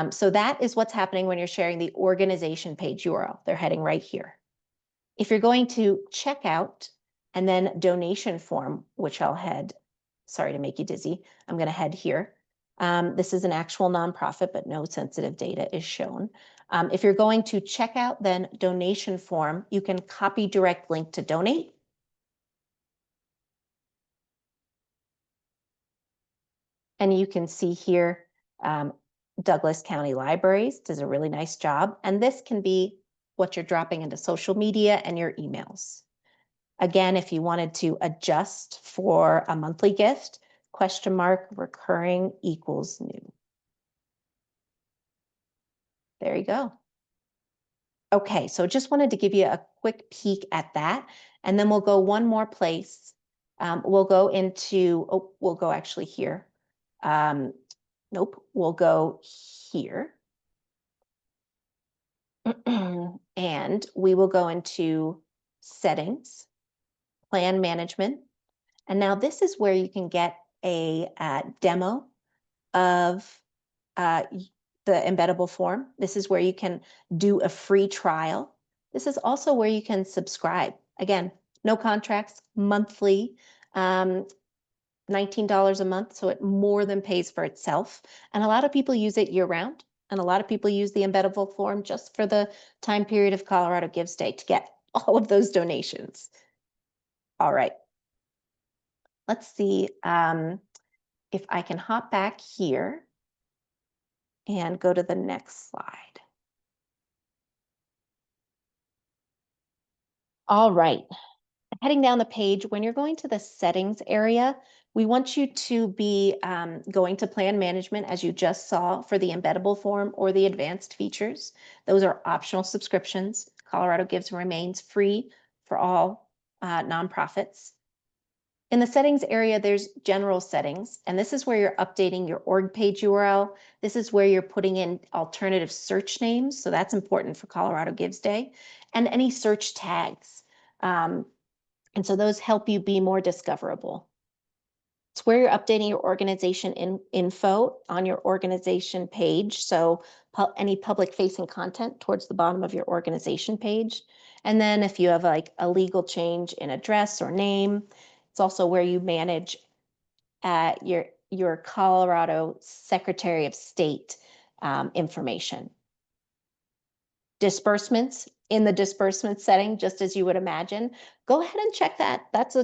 So that is what's happening when you're sharing the organization page URL. They're heading right here. If you're going to checkout and then donation form, which I'll head, sorry to make you dizzy, I'm going to head here. This is an actual nonprofit, but no sensitive data is shown. If you're going to checkout, then donation form, you can copy direct link to donate. And you can see here, Douglas County Libraries does a really nice job. And this can be what you're dropping into social media and your emails. Again, if you wanted to adjust for a monthly gift, # recurring equals new. There you go. Okay, so just wanted to give you a quick peek at that, and then we'll go one more place. We'll go into, we'll go actually here. Nope, we'll go here. And we will go into settings, plan management. And now this is where you can get a demo of the embeddable form. This is where you can do a free trial. This is also where you can subscribe. Again, no contracts, monthly, $19 a month, so it more than pays for itself. And a lot of people use it year round, and a lot of people use the embeddable form just for the time period of Colorado Gives Day to get all of those donations. All right. Let's see if I can hop back here and go to the next slide. All right. Heading down the page, when you're going to the settings area, we want you to be going to plan management, as you just saw, for the embeddable form or the advanced features. Those are optional subscriptions. Colorado Gives remains free for all nonprofits. In the settings area, there's general settings, and this is where you're updating your org page URL. This is where you're putting in alternative search names, so that's important for Colorado Gives Day, and any search tags. And so those help you be more discoverable. It's where you're updating your organization info on your organization page. So any public facing content towards the bottom of your organization page. And then if you have like a legal change in address or name, it's also where you manage your Colorado Secretary of State information. Disbursements, in the disbursement setting, just as you would imagine, go ahead and check that. That's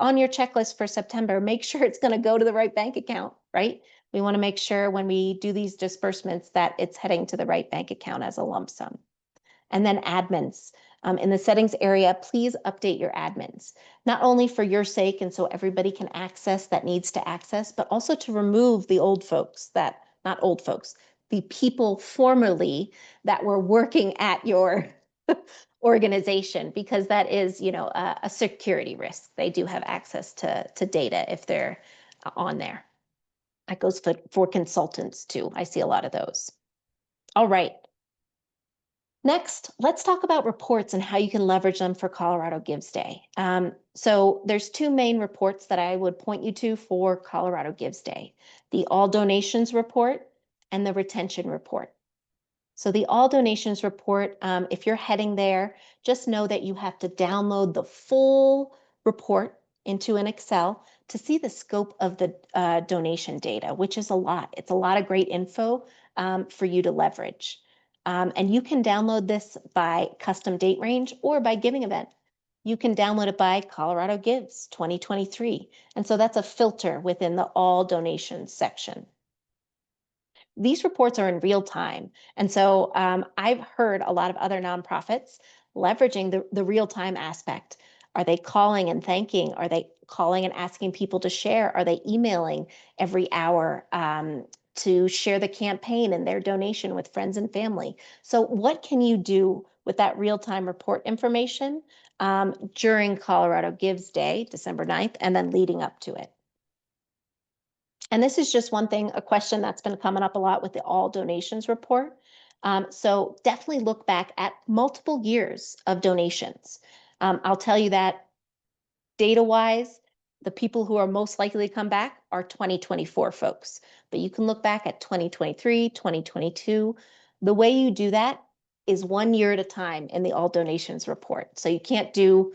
on your checklist for September. Make sure it's going to go to the right bank account, right? We want to make sure when we do these disbursements that it's heading to the right bank account as a lump sum. And then admins. In the settings area, please update your admins, not only for your sake and so everybody can access that needs to access, but also to remove the old folks that, not old folks, the people formerly that were working at your organization, because that is, you know, a security risk. They do have access to data if they're on there. That goes for consultants too. I see a lot of those. All right. Next, let's talk about reports and how you can leverage them for Colorado Gives Day. So there's two main reports that I would point you to for Colorado Gives Day: the All Donations Report and the Retention Report. So the All Donations Report, if you're heading there, just know that you have to download the full report into an Excel to see the scope of the donation data, which is a lot. It's a lot of great info for you to leverage. And you can download this by custom date range or by giving event. You can download it by Colorado Gives 2023. And so that's a filter within the All Donations section. These reports are in real time. And so I've heard a lot of other nonprofits leveraging the real time aspect. Are they calling and thanking? Are they calling and asking people to share? Are they emailing every hour to share the campaign and their donation with friends and family? So what can you do with that real-time report information during Colorado Gives Day, December 9th, and then leading up to it? And this is just one thing, a question that's been coming up a lot with the All Donations Report. So definitely look back at multiple years of donations. I'll tell you that data-wise, the people who are most likely to come back are 2024 folks. But you can look back at 2023, 2022. The way you do that is 1 year at a time in the all donations report. So you can't do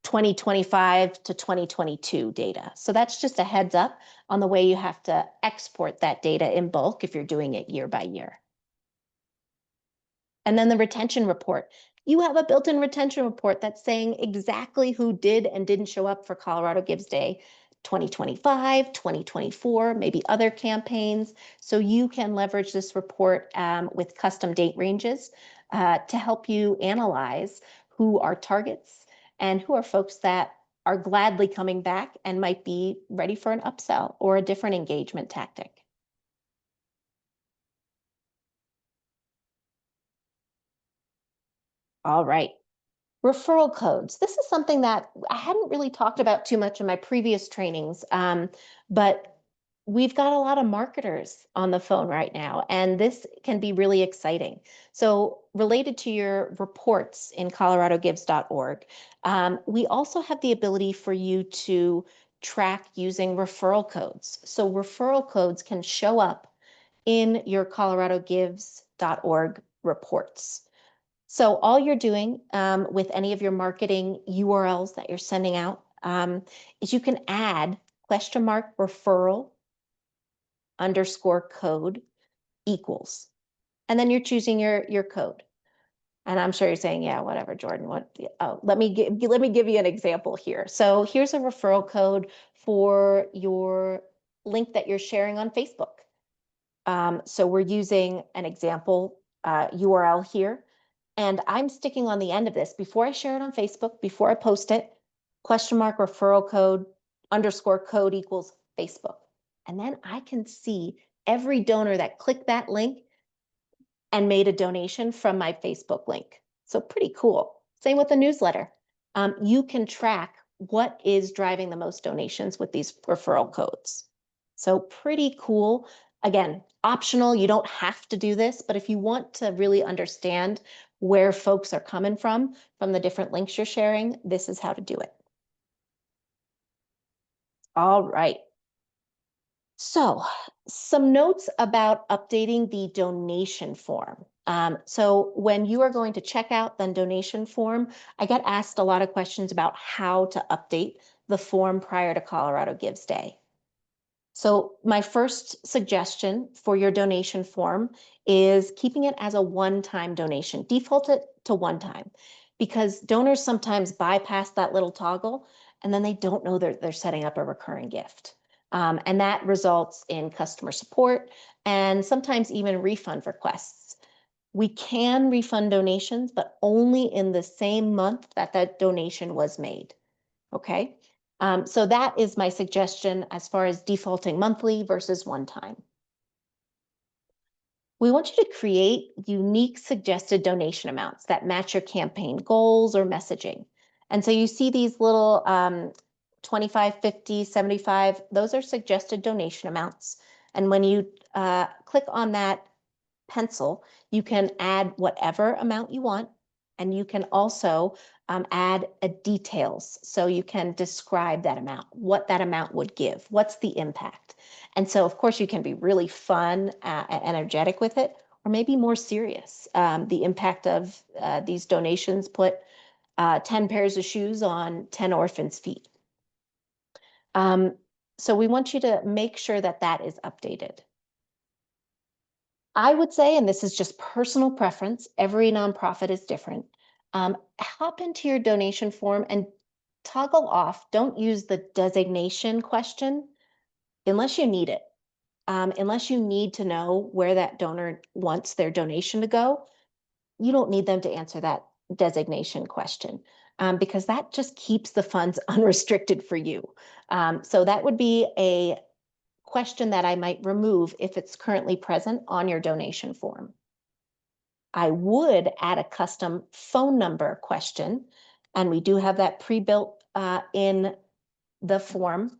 2025 to 2022 data. So that's just a heads up on the way you have to export that data in bulk if you're doing it year by year. And then the retention report. You have a built-in retention report that's saying exactly who did and didn't show up for Colorado Gives Day 2025, 2024, maybe other campaigns. So you can leverage this report with custom date ranges to help you analyze who are targets and who are folks that are gladly coming back and might be ready for an upsell or a different engagement tactic. All right. Referral codes. This is something that I hadn't really talked about too much in my previous trainings, but we've got a lot of marketers on the phone right now, and this can be really exciting. So related to your reports in coloradogives.org, we also have the ability for you to track using referral codes. So referral codes can show up in your coloradogives.org reports. So all you're doing with any of your marketing URLs that you're sending out is you can add !referral _code equals, and then you're choosing your code. And I'm sure you're saying, yeah, whatever, Jordan. What? Oh, let me give you an example here. So here's a referral code for your link that you're sharing on Facebook. So we're using an example URL here. And I'm sticking on the end of this before I share it on Facebook, before I post it, !referral code _code equals Facebook. And then I can see every donor that clicked that link and made a donation from my Facebook link. So pretty cool. Same with the newsletter. You can track what is driving the most donations with these referral codes. So pretty cool. Again, optional, you don't have to do this, but if you want to really understand where folks are coming from the different links you're sharing, this is how to do it. All right. So some notes about updating the donation form. So when you are going to check out the donation form, I get asked a lot of questions about how to update the form prior to Colorado Gives Day. So my first suggestion for your donation form is keeping it as a one-time donation. Default it to one time because donors sometimes bypass that little toggle and then they don't know they're setting up a recurring gift. And that results in customer support and sometimes even refund requests. We can refund donations, but only in the same month that that donation was made. Okay. So that is my suggestion as far as defaulting monthly versus one time. We want you to create unique suggested donation amounts that match your campaign goals or messaging. And so you see these little 25, 50, 75, those are suggested donation amounts. And when you click on that pencil, you can add whatever amount you want. And you can also add details. So you can describe that amount, what that amount would give, what's the impact. And so, of course, you can be really fun and energetic with it, or maybe more serious. The impact of these donations put 10 pairs of shoes on 10 orphans' feet. So we want you to make sure that that is updated. I would say, and this is just personal preference, every nonprofit is different. Hop into your donation form and toggle off. Don't use the designation question unless you need it. Unless you need to know where that donor wants their donation to go, you don't need them to answer that designation question because that just keeps the funds unrestricted for you. So that would be a question that I might remove if it's currently present on your donation form. I would add a custom phone number question, and we do have that pre-built in the form.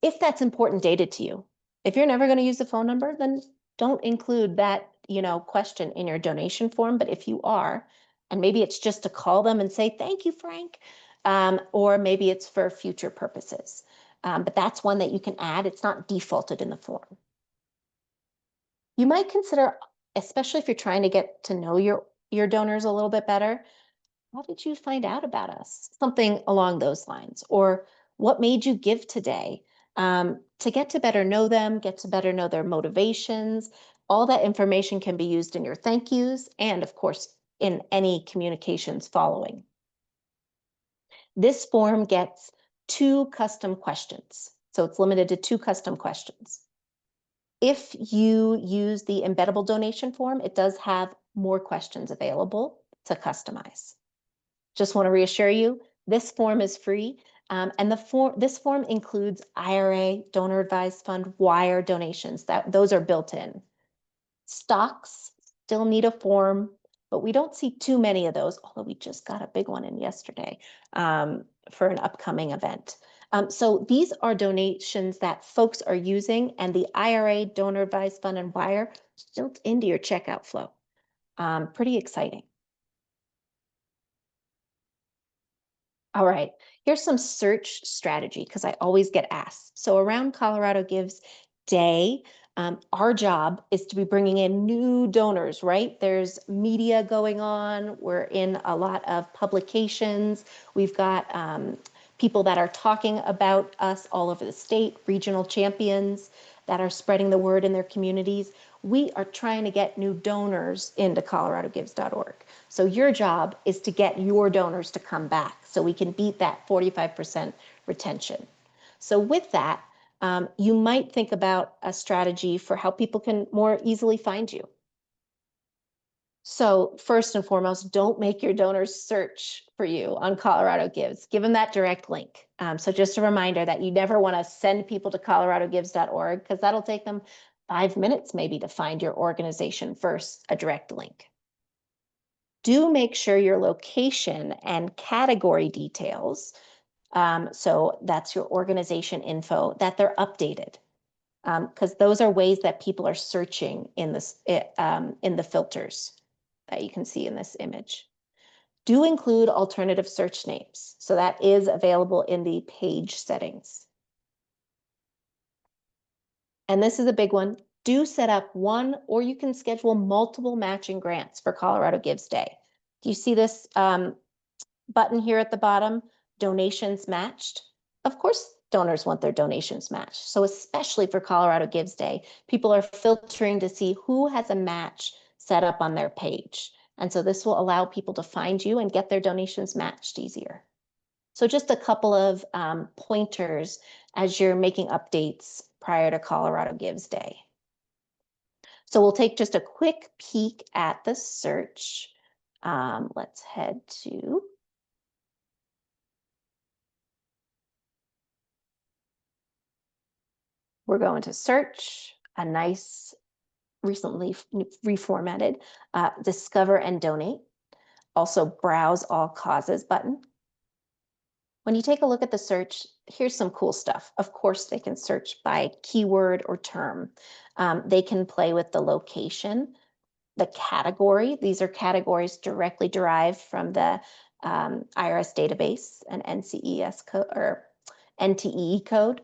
If that's important data to you, if you're never going to use the phone number, then don't include that question in your donation form. But if you are, and maybe it's just to call them and say, thank you, Frank, or maybe it's for future purposes. But that's one that you can add. It's not defaulted in the form. You might consider, especially if you're trying to get to know your donors a little bit better, how did you find out about us? Something along those lines. Or what made you give today? To get to better know them, get to better know their motivations. All that information can be used in your thank yous and, of course, in any communications following. This form gets 2 custom questions. So it's limited to 2 custom questions. If you use the embeddable donation form, it does have more questions available to customize. Just want to reassure you, this form is free, and this form includes IRA, donor advised fund, wire donations. Those are built in. Stocks still need a form, but we don't see too many of those, although we just got a big one in yesterday for an upcoming event. So these are donations that folks are using, and the IRA, donor advised fund, and wire built into your checkout flow. Pretty exciting. All right, here's some search strategy because I always get asked. So around Colorado Gives Day, our job is to be bringing in new donors, right? There's media going on. We're in a lot of publications. We've got people that are talking about us all over the state, regional champions that are spreading the word in their communities. We are trying to get new donors into coloradogives.org. So your job is to get your donors to come back so we can beat that 45% retention. So with that, you might think about a strategy for how people can more easily find you. So first and foremost, don't make your donors search for you on Colorado Gives. Give them that direct link. So just a reminder that you never want to send people to coloradogives.org because that'll take them 5 minutes maybe to find your organization first, a direct link. Do make sure your location and category details, so that's your organization info, that they're updated, because those are ways that people are searching in the filters that you can see in this image. Do include alternative search names. So that is available in the page settings. And this is a big one. Do set up one, or you can schedule multiple matching grants for Colorado Gives Day. Do you see this button here at the bottom, donations matched? Of course, donors want their donations matched. So especially for Colorado Gives Day, people are filtering to see who has a match set up on their page. And so this will allow people to find you and get their donations matched easier. So just a couple of pointers as you're making updates prior to Colorado Gives Day. So we'll take just a quick peek at the search. Let's head to we're going to search, a nice, recently reformatted, discover and donate. Also browse all causes button. When you take a look at the search, here's some cool stuff. Of course, they can search by keyword or term. They can play with the location, the category. These are categories directly derived from the IRS database and NCES code or NTE code.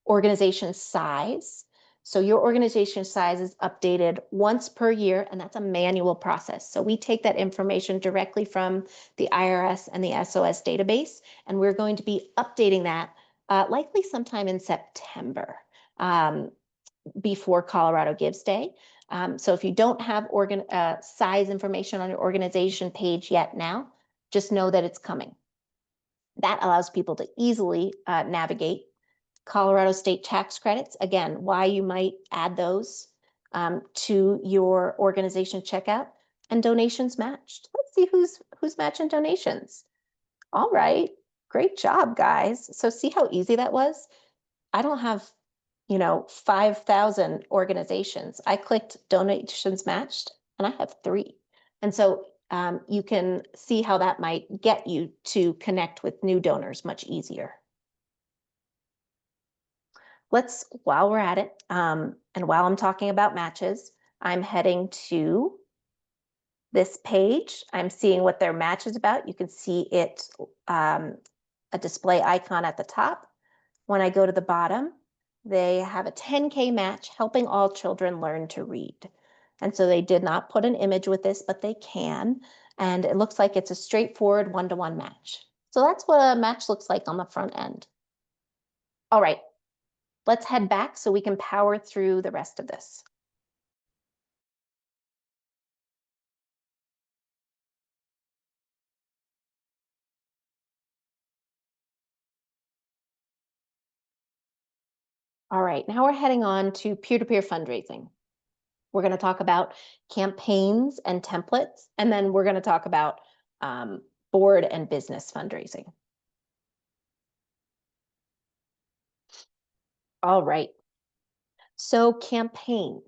Organization size. So your organization size is updated once per year, and that's a manual process. So we take that information directly from the IRS and the SOS database, and we're going to be updating that likely sometime in September before Colorado Gives Day. So if you don't have size information on your organization page yet now, just know that it's coming. That allows people to easily navigate Colorado state tax credits. Again, why you might add those to your organization checkout, and donations matched. Let's see who's matching donations. All right, great job, guys. So see how easy that was? I don't have, 5,000 organizations. I clicked donations matched and I have 3. And so you can see how that might get you to connect with new donors much easier. While we're at it, and while I'm talking about matches, I'm heading to This page, I'm seeing what their match is about. You can see it, a display icon at the top. When I go to the bottom, they have a 10K match, helping all children learn to read. And so they did not put an image with this, but they can. And it looks like it's a straightforward one-to-one match. So that's what a match looks like on the front end. All right, let's head back so we can power through the rest of this. All right, now we're heading on to peer-to-peer fundraising. We're going to talk about campaigns and templates, and then we're going to talk about board and business fundraising. All right. So campaigns.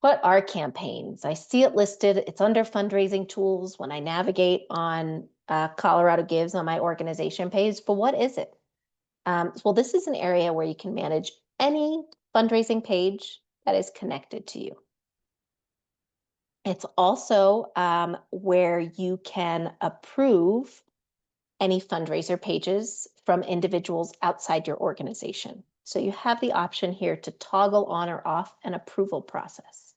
What are campaigns? I see it listed. It's under fundraising tools when I navigate on Colorado Gives on my organization page. But what is it? Well, this is an area where you can manage any fundraising page that is connected to you. It's also where you can approve any fundraiser pages from individuals outside your organization. So you have the option here to toggle on or off an approval process.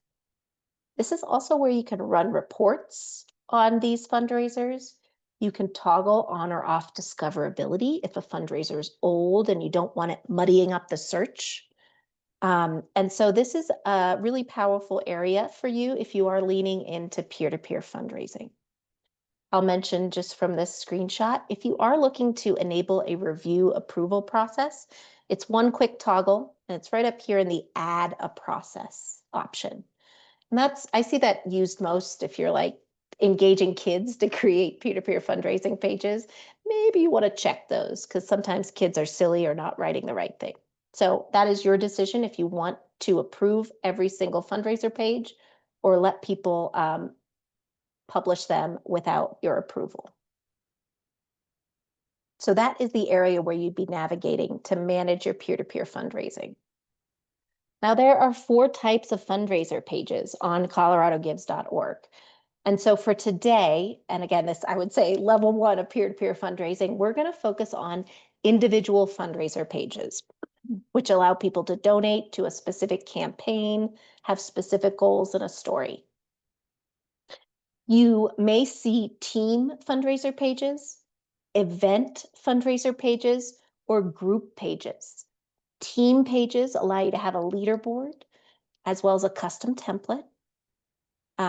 This is also where you can run reports on these fundraisers. You can toggle on or off discoverability if a fundraiser is old and you don't want it muddying up the search. And so this is a really powerful area for you if you are leaning into peer-to-peer fundraising. I'll mention just from this screenshot, if you are looking to enable a review approval process, it's one quick toggle, and it's right up here in the add a process option. And I see that used most if you're like engaging kids to create peer-to-peer fundraising pages. Maybe you want to check those because sometimes kids are silly or not writing the right thing. So that is your decision if you want to approve every single fundraiser page or let people publish them without your approval. So that is the area where you'd be navigating to manage your peer-to-peer fundraising. Now, there are 4 types of fundraiser pages on coloradogives.org. And so for today, and again, this I would say level 1 of peer-to-peer fundraising, we're going to focus on individual fundraiser pages, which allow people to donate to a specific campaign, have specific goals and a story. You may see team fundraiser pages, event fundraiser pages, or group pages. Team pages allow you to have a leaderboard as well as a custom template.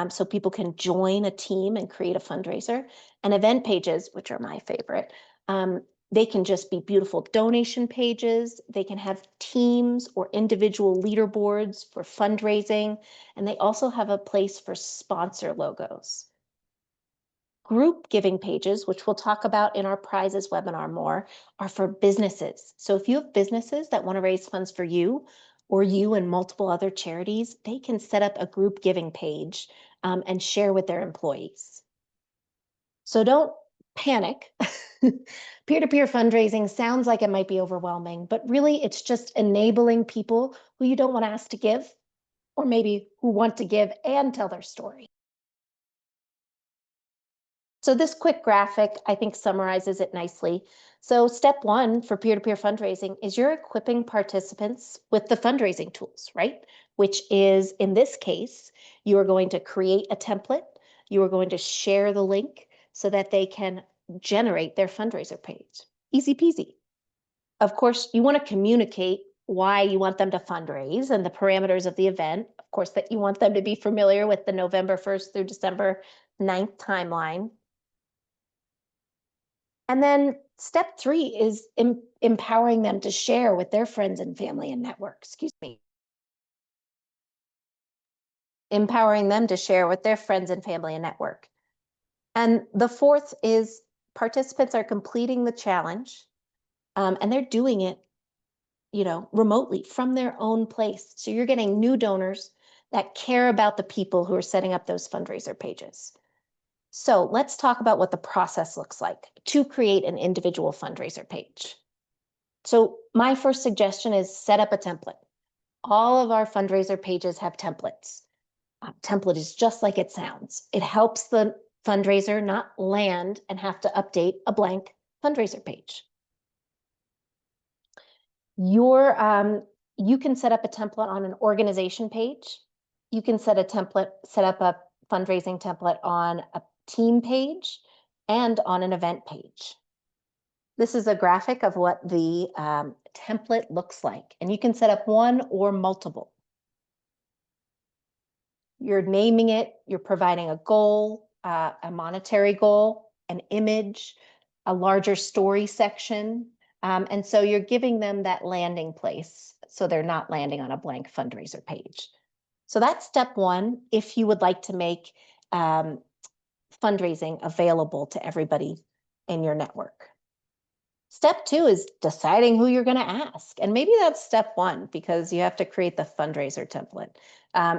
So people can join a team and create a fundraiser. And event pages, which are my favorite, they can just be beautiful donation pages. They can have teams or individual leaderboards for fundraising. And they also have a place for sponsor logos. Group giving pages, which we'll talk about in our prizes webinar more, are for businesses. So if you have businesses that want to raise funds for you, or you and multiple other charities, they can set up a group giving page and share with their employees. So don't panic. Peer-to-peer fundraising sounds like it might be overwhelming, but really it's just enabling people who you don't want to ask to give, or maybe who want to give and tell their story. So this quick graphic, I think, summarizes it nicely. So step 1 for peer-to-peer fundraising is you're equipping participants with the fundraising tools, right? Which is, in this case, you are going to create a template. You are going to share the link so that they can generate their fundraiser page. Easy peasy. Of course, you want to communicate why you want them to fundraise and the parameters of the event. Of course, that you want them to be familiar with the November 1st through December 9th timeline. And then step 3 is empowering them to share with their friends and family and network, empowering them to share with their friends and family and network. And the 4th is participants are completing the challenge and they're doing it, remotely from their own place. So you're getting new donors that care about the people who are setting up those fundraiser pages. So let's talk about what the process looks like to create an individual fundraiser page. So my first suggestion is set up a template. All of our fundraiser pages have templates. Template is just like it sounds. It helps the fundraiser not land and have to update a blank fundraiser page. You can set up a template on an organization page. You can set up a fundraising template on a team page and on an event page. This is a graphic of what the template looks like, and you can set up one or multiple. You're naming it, you're providing a goal, a monetary goal, an image, a larger story section. And so you're giving them that landing place so they're not landing on a blank fundraiser page. So that's step one if you would like to make fundraising available to everybody in your network. Step two is deciding who you're going to ask. And maybe that's step one because you have to create the fundraiser template.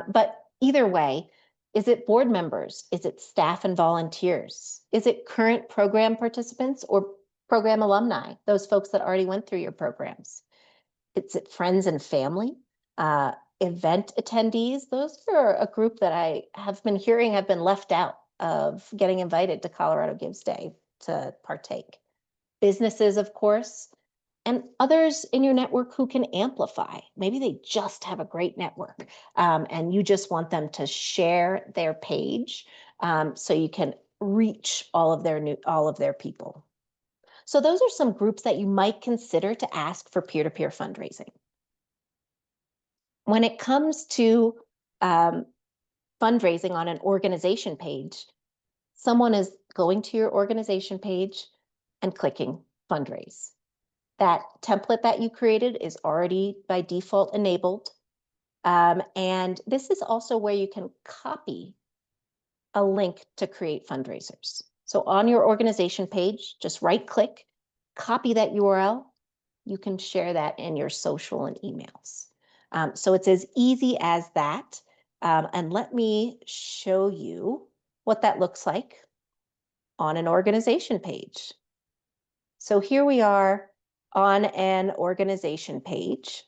But either way, is it board members? Is it staff and volunteers? Is it current program participants or program alumni, those folks that already went through your programs? Is it friends and family? Event attendees? Those are a group that I have been hearing have been left out of getting invited to Colorado Gives Day to partake. Businesses, of course, and others in your network who can amplify. Maybe they just have a great network and you just want them to share their page so you can reach all of their people. So those are some groups that you might consider to ask for peer-to-peer fundraising. When it comes to fundraising on an organization page, someone is going to your organization page and clicking fundraise. That template that you created is already by default enabled. And this is also where you can copy a link to create fundraisers. So on your organization page, just right click, copy that URL. You can share that in your social and emails. So it's as easy as that. And let me show you what that looks like on an organization page. So here we are on an organization page.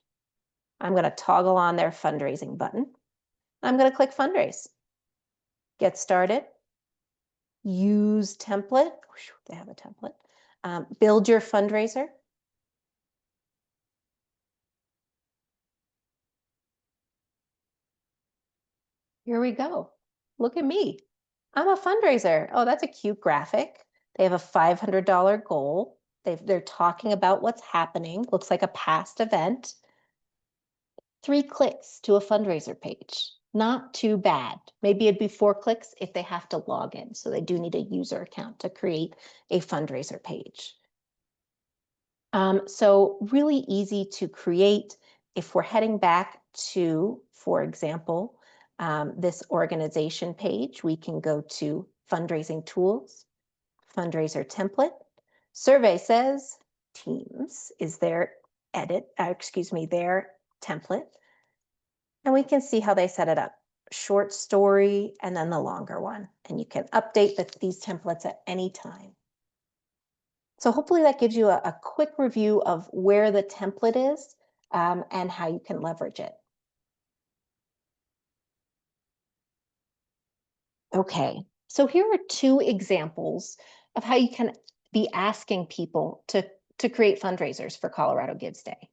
I'm going to toggle on their fundraising button. I'm going to click fundraise. Get started. Use template. They have a template. Build your fundraiser. Here we go. Look at me. I'm a fundraiser. Oh, that's a cute graphic. They have a $500 goal. They're talking about what's happening. Looks like a past event. 3 clicks to a fundraiser page. Not too bad. Maybe it'd be 4 clicks if they have to log in. So they do need a user account to create a fundraiser page. So really easy to create. If we're heading back to, for example, this organization page, we can go to fundraising tools, fundraiser template. Survey says teams is their their template. And we can see how they set it up. Short story and then the longer one. And you can update these templates at any time. So hopefully that gives you a quick review of where the template is and how you can leverage it. Okay, so here are 2 examples of how you can be asking people to create fundraisers for Colorado Gives Day.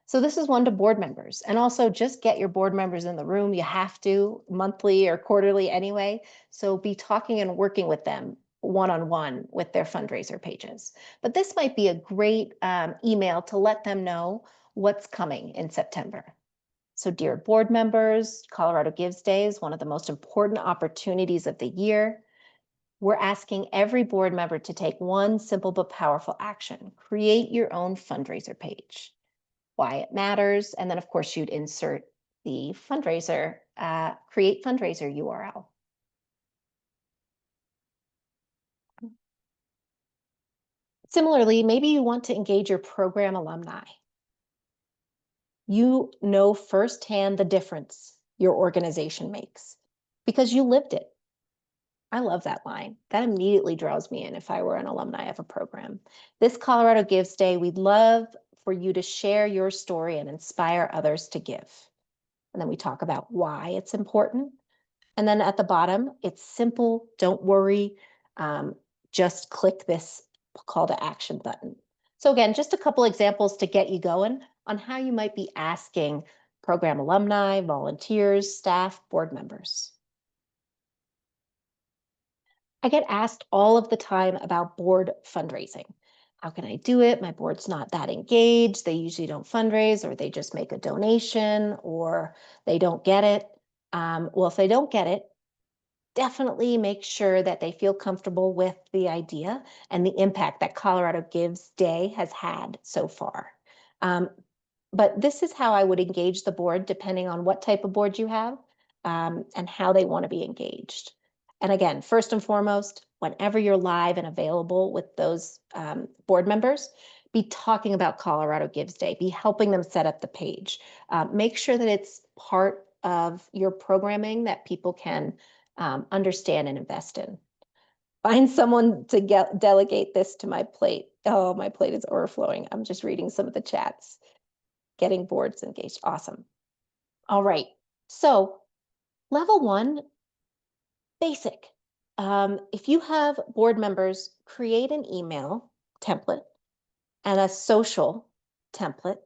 So this is one to board members, and also just get your board members in the room. You have to monthly or quarterly anyway. So be talking and working with them one-on-one with their fundraiser pages. But this might be a great email to let them know what's coming in September. So dear board members, Colorado Gives Day is one of the most important opportunities of the year. We're asking every board member to take one simple but powerful action. Create your own fundraiser page. Why it matters, and then of course you'd insert the fundraiser, create fundraiser URL. Similarly, maybe you want to engage your program alumni. You know firsthand the difference your organization makes because you lived it. I love that line. That immediately draws me in if I were an alumni of a program. This Colorado Gives Day, we'd love for you to share your story and inspire others to give. And then we talk about why it's important. And then at the bottom, it's simple, don't worry, just click this call to action button. So again, just a couple examples to get you going on how you might be asking program alumni, volunteers, staff, board members. I get asked all of the time about board fundraising. How can I do it? My board's not that engaged. They usually don't fundraise, or they just make a donation, or they don't get it. Well, if they don't get it, definitely make sure that they feel comfortable with the idea and the impact that Colorado Gives Day has had so far. But this is how I would engage the board, depending on what type of board you have, and how they want to be engaged. And again, first and foremost, whenever you're live and available with those board members, be talking about Colorado Gives Day, be helping them set up the page. Make sure that it's part of your programming that people can understand and invest in. Find someone to delegate this to my plate. Oh, my plate is overflowing. I'm just reading some of the chats. Getting boards engaged. Awesome. All right. So level one, basic. If you have board members, create an email template and a social template,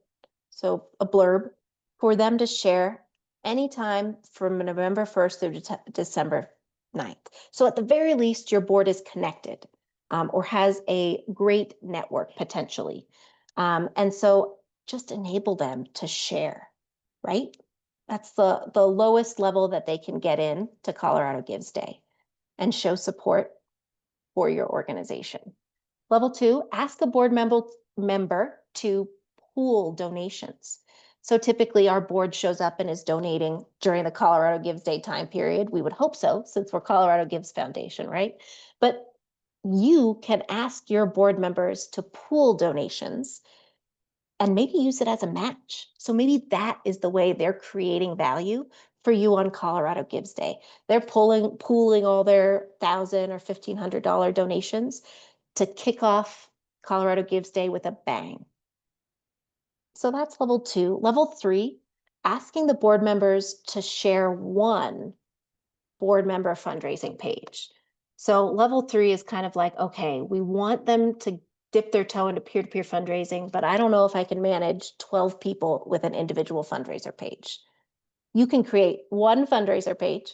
so a blurb for them to share anytime from November 1st through December 9th. So at the very least, your board is connected or has a great network potentially. And so just enable them to share, right? That's the lowest level that they can get in to Colorado Gives Day and show support for your organization. Level two, ask a board member to pool donations. So typically our board shows up and is donating during the Colorado Gives Day time period. We would hope so, since we're Colorado Gives Foundation, right? But you can ask your board members to pool donations and maybe use it as a match. So maybe that is the way they're creating value for you on Colorado Gives Day. They're pooling all their $1,000 or $1,500 donations to kick off Colorado Gives Day with a bang. So that's level two. Level three, asking the board members to share one board member fundraising page. So level three is kind of like, okay, we want them to dip their toe into peer-to-peer fundraising, but I don't know if I can manage 12 people with an individual fundraiser page. You can create one fundraiser page,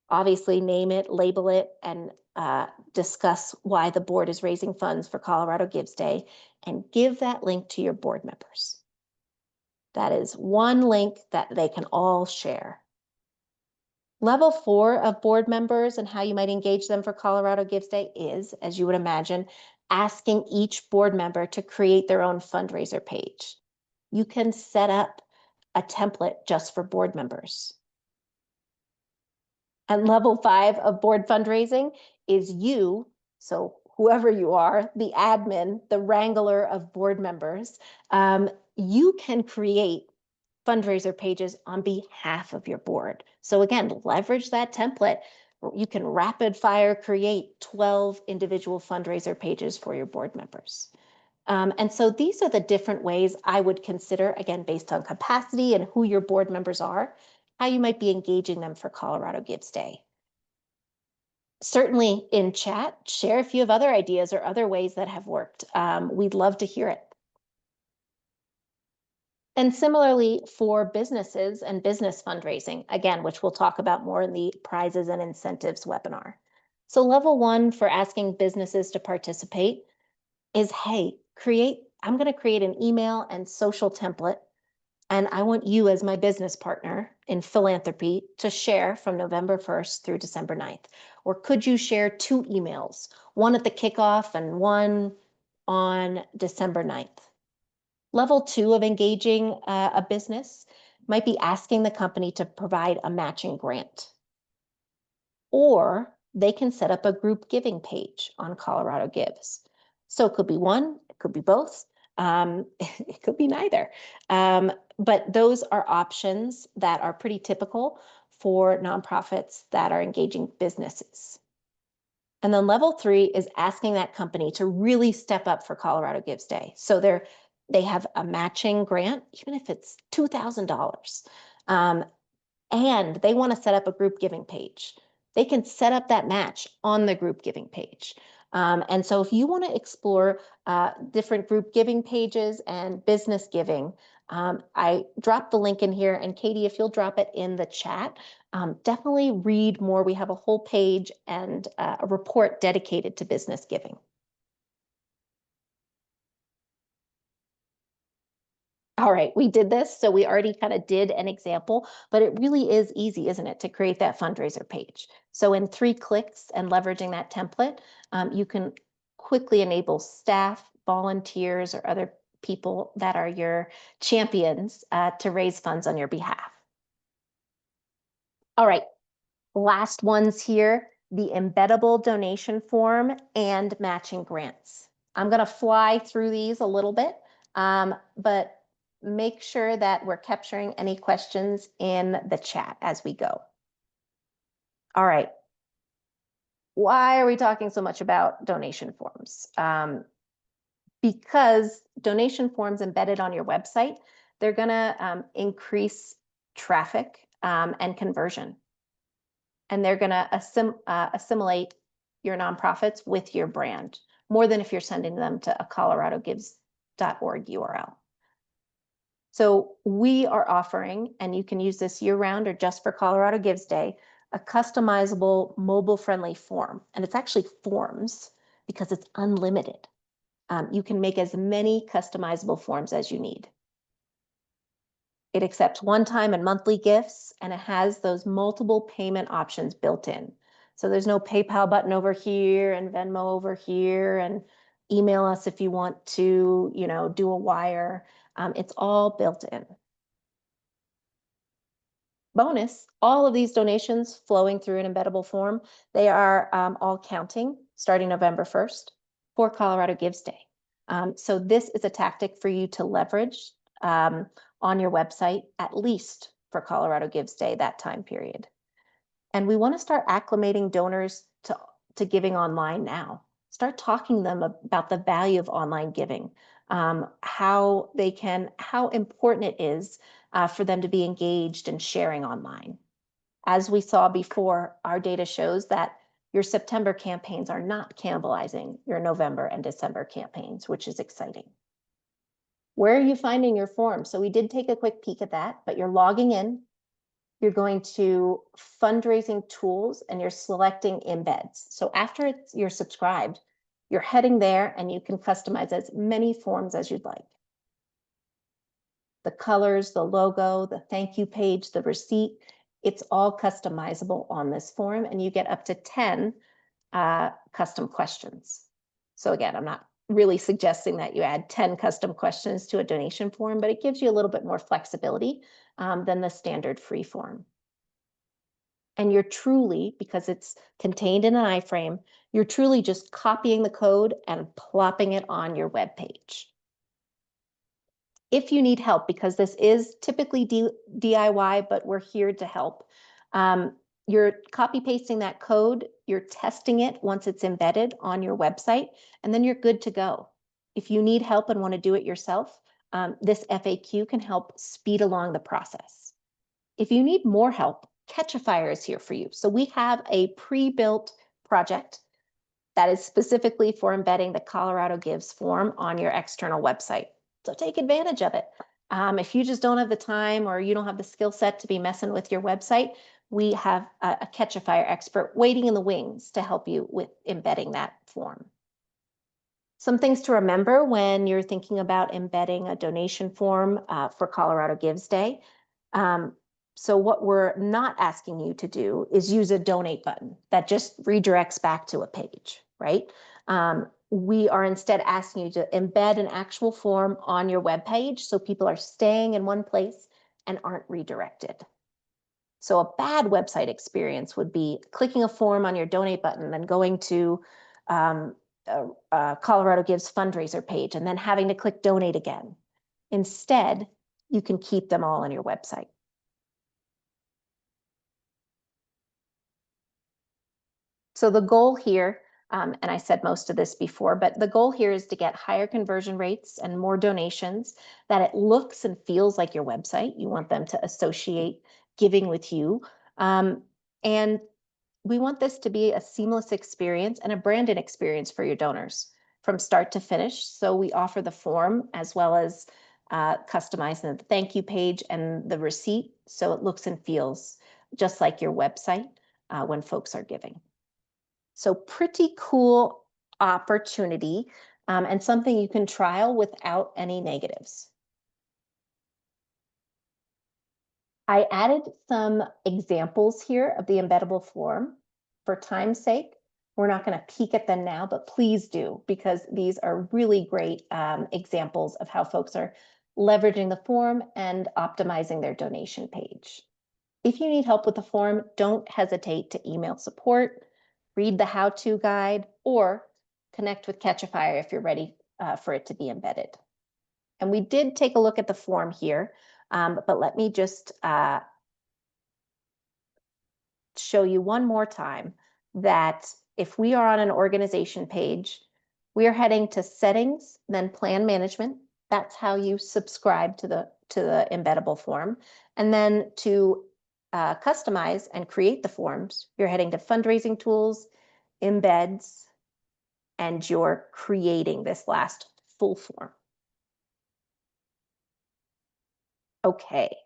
obviously name it, label it, and discuss why the board is raising funds for Colorado Gives Day, and give that link to your board members. That is one link that they can all share. Level four of board members and how you might engage them for Colorado Gives Day is, as you would imagine, asking each board member to create their own fundraiser page. You can set up a template just for board members. And level five of board fundraising is you, so whoever you are, the admin, the wrangler of board members, you can create fundraiser pages on behalf of your board. So again, leverage that template. You can rapid fire create 12 individual fundraiser pages for your board members. And so these are the different ways I would consider, again, based on capacity and who your board members are, how you might be engaging them for Colorado Gives Day. Certainly in chat, share if you have other ideas or other ways that have worked. We'd love to hear it. And similarly for businesses and business fundraising, again, which we'll talk about more in the prizes and incentives webinar. So level one for asking businesses to participate is, hey, I'm going to create an email and social template, and I want you as my business partner in philanthropy to share from November 1st through December 9th. Or could you share two emails, one at the kickoff and one on December 9th? Level two of engaging a business might be asking the company to provide a matching grant. Or they can set up a group giving page on Colorado Gives. So it could be one, it could be both, it could be neither. But those are options that are pretty typical for nonprofits that are engaging businesses. And then level three is asking that company to really step up for Colorado Gives Day. So they have a matching grant, even if it's $2,000. and they want to set up a group giving page. They can set up that match on the group giving page. And so if you want to explore different group giving pages and business giving, I dropped the link in here, and Katie, if you'll drop it in the chat, definitely read more. We have a whole page and a report dedicated to business giving. All right, we did this, so we already kind of did an example, but it really is easy, isn't it, to create that fundraiser page? So in 3 clicks and leveraging that template, you can quickly enable staff, volunteers, or other people that are your champions to raise funds on your behalf. All right, last ones here, the embeddable donation form and matching grants. I'm going to fly through these a little bit, but make sure that we're capturing any questions in the chat as we go. All right. Why are we talking so much about donation forms? Because donation forms embedded on your website, they're going to increase traffic and conversion. And they're going to assimilate your nonprofits with your brand more than if you're sending them to a coloradogives.org URL. So we are offering, and you can use this year-round or just for Colorado Gives Day, a customizable mobile-friendly form. And it's actually forms because it's unlimited. You can make as many customizable forms as you need. It accepts one-time and monthly gifts, and it has those multiple payment options built in. So there's no PayPal button over here and Venmo over here, and email us if you want to, do a wire. It's all built in. Bonus, all of these donations flowing through an embeddable form, they are all counting starting November 1st for Colorado Gives Day. So this is a tactic for you to leverage on your website, at least for Colorado Gives Day, that time period. And we want to start acclimating donors to giving online now. Start talking to them about the value of online giving, how important it is for them to be engaged and sharing online. As we saw before, our data shows that your September campaigns are not cannibalizing your November and December campaigns, which is exciting. Where are you finding your form? So we did take a quick peek at that, but you're logging in. You're going to fundraising tools and you're selecting embeds. So after you're subscribed, you're heading there and you can customize as many forms as you'd like. The colors, the logo, the thank you page, the receipt, it's all customizable on this form, and you get up to 10 custom questions. So again, I'm not really suggesting that you add 10 custom questions to a donation form, but it gives you a little bit more flexibility than the standard free form. And you're truly, because it's contained in an iframe, you're truly just copying the code and plopping it on your web page. If you need help, because this is typically DIY, but we're here to help, you're copy pasting that code, you're testing it once it's embedded on your website, and then you're good to go. If you need help and want to do it yourself, this FAQ can help speed along the process. If you need more help, Catchafire is here for you. So we have a pre-built project that is specifically for embedding the Colorado Gives form on your external website. So take advantage of it. If you just don't have the time or you don't have the skill set to be messing with your website, we have a Catchafire expert waiting in the wings to help you with embedding that form. Some things to remember when you're thinking about embedding a donation form for Colorado Gives Day. So what we're not asking you to do is use a donate button that just redirects back to a page, right? We are instead asking you to embed an actual form on your web page so people are staying in one place and aren't redirected. So a bad website experience would be clicking a form on your donate button, then going to Colorado Gives fundraiser page and then having to click donate again. Instead, you can keep them all on your website. So the goal here, and I said most of this before, but the goal here is to get higher conversion rates and more donations, that it looks and feels like your website. You want them to associate giving with you. And we want this to be a seamless experience and a branded experience for your donors from start to finish. So we offer the form as well as customizing the thank you page and the receipt so it looks and feels just like your website when folks are giving. So pretty cool opportunity and something you can trial without any negatives. I added some examples here of the embeddable form. For time's sake, we're not going to peek at them now, but please do, because these are really great examples of how folks are leveraging the form and optimizing their donation page. If you need help with the form, don't hesitate to email support, read the how-to guide, or connect with Catchafire if you're ready for it to be embedded. And we did take a look at the form here, but let me just show you one more time that if we are on an organization page, we are heading to settings, then plan management. That's how you subscribe to the embeddable form. And then to customize and create the forms, you're heading to fundraising tools, embeds, and you're creating this last full form. Okay.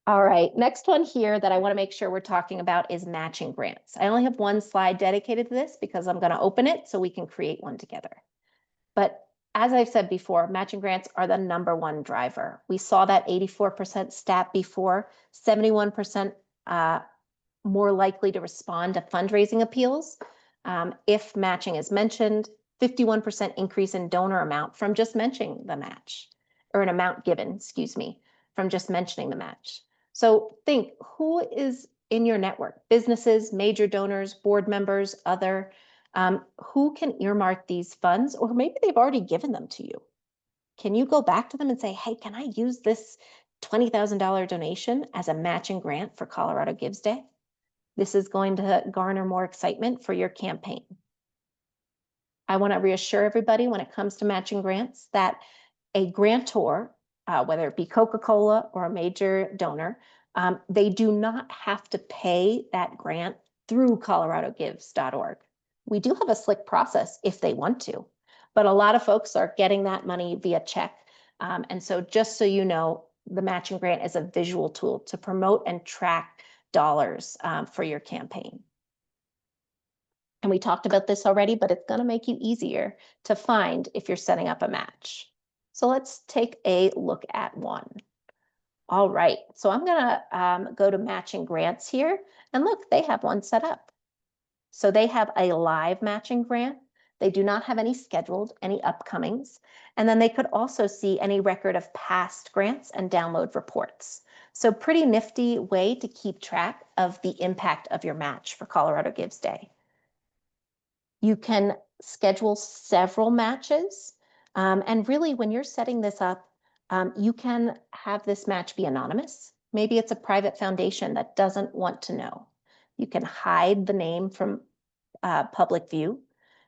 All right, next one here that I want to make sure we're talking about is matching grants. I only have one slide dedicated to this because I'm going to open it so we can create one together. But as I've said before, matching grants are the #1 driver. We saw that 84% stat before, 71% more likely to respond to fundraising appeals if matching is mentioned, 51% increase in donor amount from just mentioning the match, or an amount given, excuse me, from just mentioning the match. So think, who is in your network? Businesses, major donors, board members, other, who can earmark these funds, or maybe they've already given them to you. Can you go back to them and say, hey, can I use this $20,000 donation as a matching grant for Colorado Gives Day? This is going to garner more excitement for your campaign. I want to reassure everybody when it comes to matching grants that a grantor, whether it be Coca-Cola or a major donor, they do not have to pay that grant through coloradogives.org. We do have a slick process if they want to, but a lot of folks are getting that money via check. And so just so you know, the matching grant is a visual tool to promote and track dollars for your campaign. And we talked about this already, but it's going to make you easier to find if you're setting up a match. So let's take a look at one. All right, so I'm going to go to matching grants here, and look, they have one set up. So they have a live matching grant. They do not have any scheduled, any upcomings. And then they could also see any record of past grants and download reports. So pretty nifty way to keep track of the impact of your match for Colorado Gives Day. You can schedule several matches. And really, when you're setting this up, you can have this match be anonymous. Maybe it's a private foundation that doesn't want to know. You can hide the name from public view.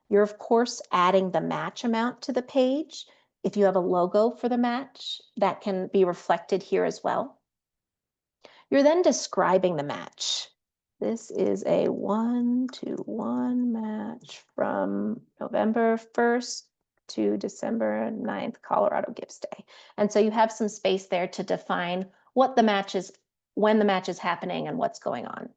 You're, of course, adding the match amount to the page. If you have a logo for the match, that can be reflected here as well. You're then describing the match. This is a 1-to-1 match from November 1st to December 9th, Colorado Gives Day. And so you have some space there to define what the match is, when the match is happening, and what's going on.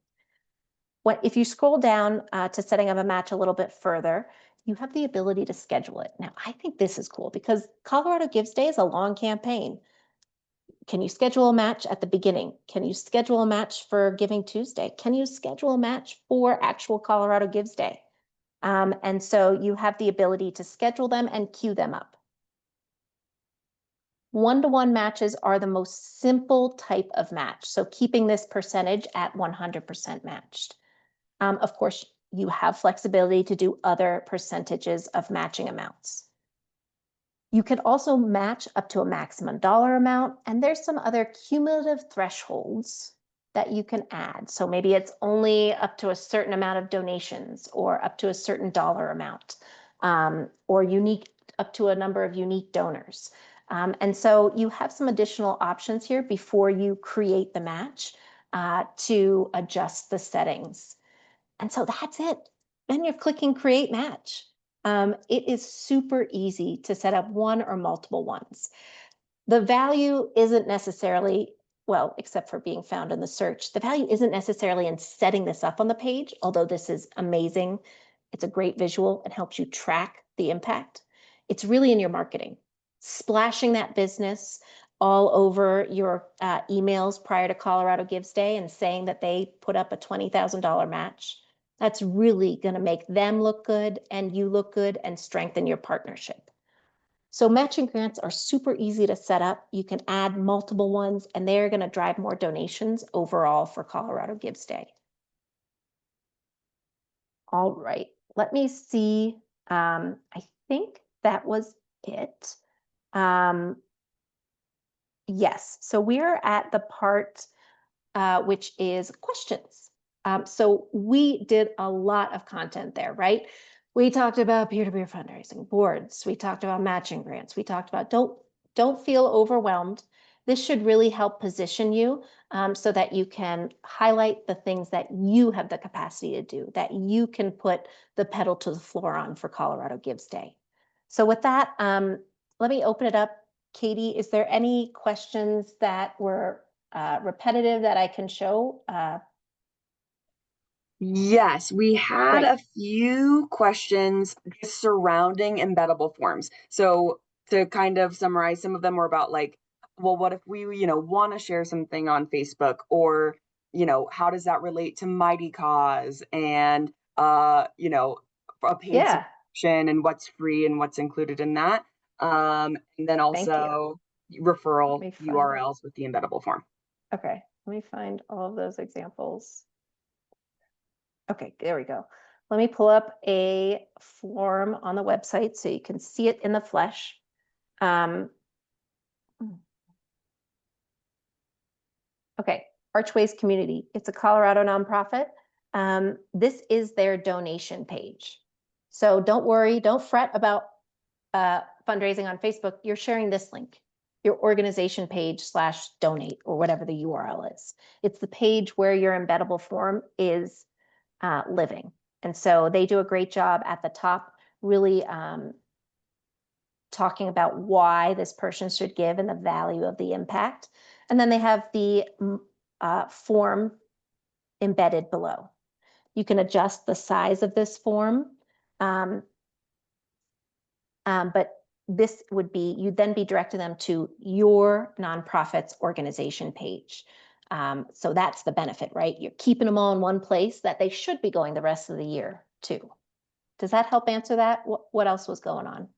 If you scroll down to setting up a match a little bit further, you have the ability to schedule it. Now, I think this is cool because Colorado Gives Day is a long campaign. Can you schedule a match at the beginning? Can you schedule a match for Giving Tuesday? Can you schedule a match for actual Colorado Gives Day? And so you have the ability to schedule them and queue them up. One-to-one matches are the most simple type of match. So keeping this percentage at 100% matched. Of course, you have flexibility to do other percentages of matching amounts. You can also match up to a maximum dollar amount, and there's some other cumulative thresholds that you can add. So maybe it's only up to a certain amount of donations or up to a certain dollar amount, or unique up to a number of unique donors. And so you have some additional options here before you create the match to adjust the settings. And so that's it. Then you're clicking create match. It is super easy to set up one or multiple ones. The value isn't necessarily, well, except for being found in the search, the value isn't necessarily in setting this up on the page, although this is amazing. It's a great visual and helps you track the impact. It's really in your marketing, splashing that business all over your emails prior to Colorado Gives Day and saying that they put up a $20,000 match. That's really going to make them look good and you look good and strengthen your partnership. So matching grants are super easy to set up. You can add multiple ones, and they're going to drive more donations overall for Colorado Gives Day. All right, let me see. I think that was it. Yes, so we're at the part which is questions. So we did a lot of content there, right? We talked about peer-to-peer fundraising, boards. We talked about matching grants. We talked about don't feel overwhelmed. This should really help position you so that you can highlight the things that you have the capacity to do, that you can put the pedal to the floor on for Colorado Gives Day. So with that, let me open it up. Katie, is there any questions that were repetitive that I can show? Yes, we had Great. a few questions just surrounding embeddable forms. So to kind of summarize, some of them were about like, well, what if we, want to share something on Facebook, or, how does that relate to Mighty Cause and, a paid Yeah, subscription and what's free and what's included in that. And then thank you. also Let referral me find it. URLs with the embeddable form. Okay, let me find all of those examples. Okay, there we go. Let me pull up a form on the website so you can see it in the flesh. Okay, Archways Community. It's a Colorado nonprofit. This is their donation page. So don't worry, don't fret about fundraising on Facebook. You're sharing this link, your organization page /donate or whatever the URL is. It's the page where your embeddable form is living. And so they do a great job at the top, really talking about why this person should give and the value of the impact. And then they have the form embedded below. You can adjust the size of this form, but this would be, you'd then be directing them to your nonprofit's organization page. So that's the benefit, right? You're keeping them all in one place that they should be going the rest of the year too. Does that help answer that? What else was going on?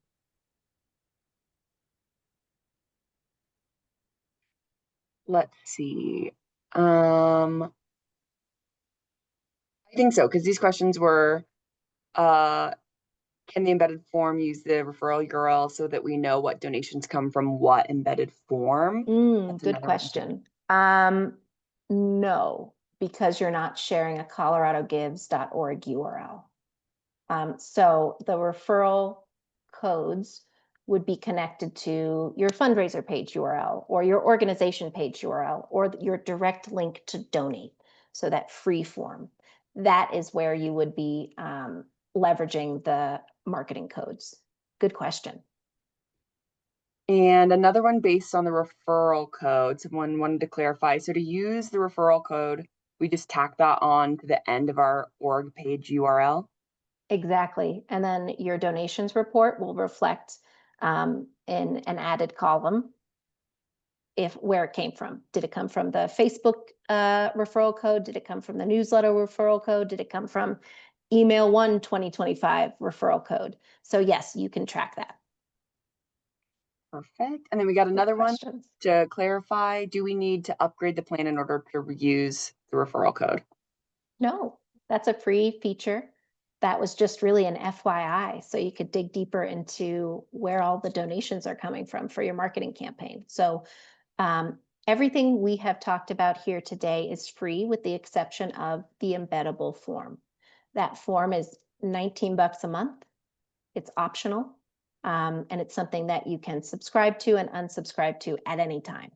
Let's see. I think so, because these questions were, can the embedded form use the referral URL so that we know what donations come from what embedded form? That's Good another one too. question. No, because you're not sharing a coloradogives.org URL. So the referral codes would be connected to your fundraiser page URL or your organization page URL or your direct link to donate. So that free form, that is where you would be leveraging the marketing codes. Good question. And another one based on the referral code. Someone wanted to clarify. So to use the referral code, we just tack that on to the end of our org page URL. Exactly. And then your donations report will reflect in an added column where it came from. Did it come from the Facebook referral code? Did it come from the newsletter referral code? Did it come from email 1 2025 referral code? So yes, you can track that. Perfect. And then we got Good another one questions. to clarify. Do we need to upgrade the plan in order to reuse the referral code? No, that's a free feature. That was just really an FYI, so you could dig deeper into where all the donations are coming from for your marketing campaign. So everything we have talked about here today is free with the exception of the embeddable form. That form is $19 a month. It's optional. And it's something that you can subscribe to and unsubscribe to at any time.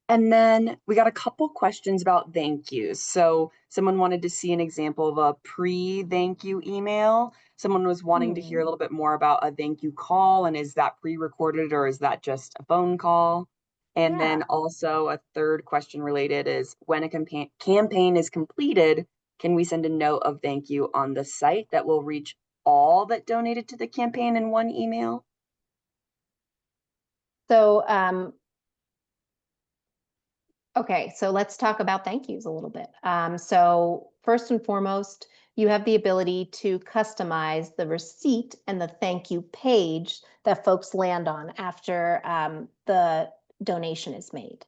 And then we got a couple questions about thank yous. So someone wanted to see an example of a pre-thank you email. Someone was wanting to hear a little bit more about a thank you call, and is that pre-recorded or is that just a phone call? And then Yeah. also a third question related is, when a campaign is completed, can we send a note of thank you on the site that will reach all that donated to the campaign in one email? So, okay, so let's talk about thank yous a little bit. So first and foremost, you have the ability to customize the receipt and the thank you page that folks land on after the donation is made.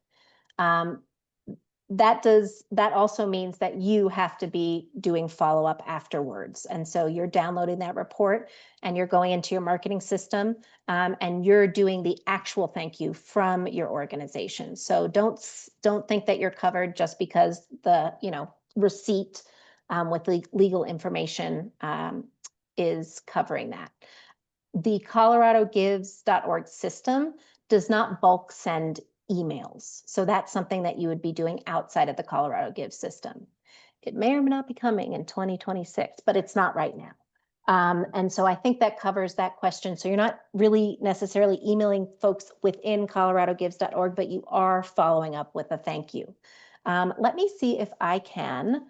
That also means that you have to be doing follow-up afterwards. And so you're downloading that report and you're going into your marketing system, and you're doing the actual thank you from your organization. So don't think that you're covered just because the receipt with the legal information is covering that. The coloradogives.org system does not bulk send emails. So that's something that you would be doing outside of the Colorado Gives system. It may or may not be coming in 2026, but it's not right now. And so I think that covers that question. So you're not really necessarily emailing folks within coloradogives.org, but you are following up with a thank you. Let me see if I can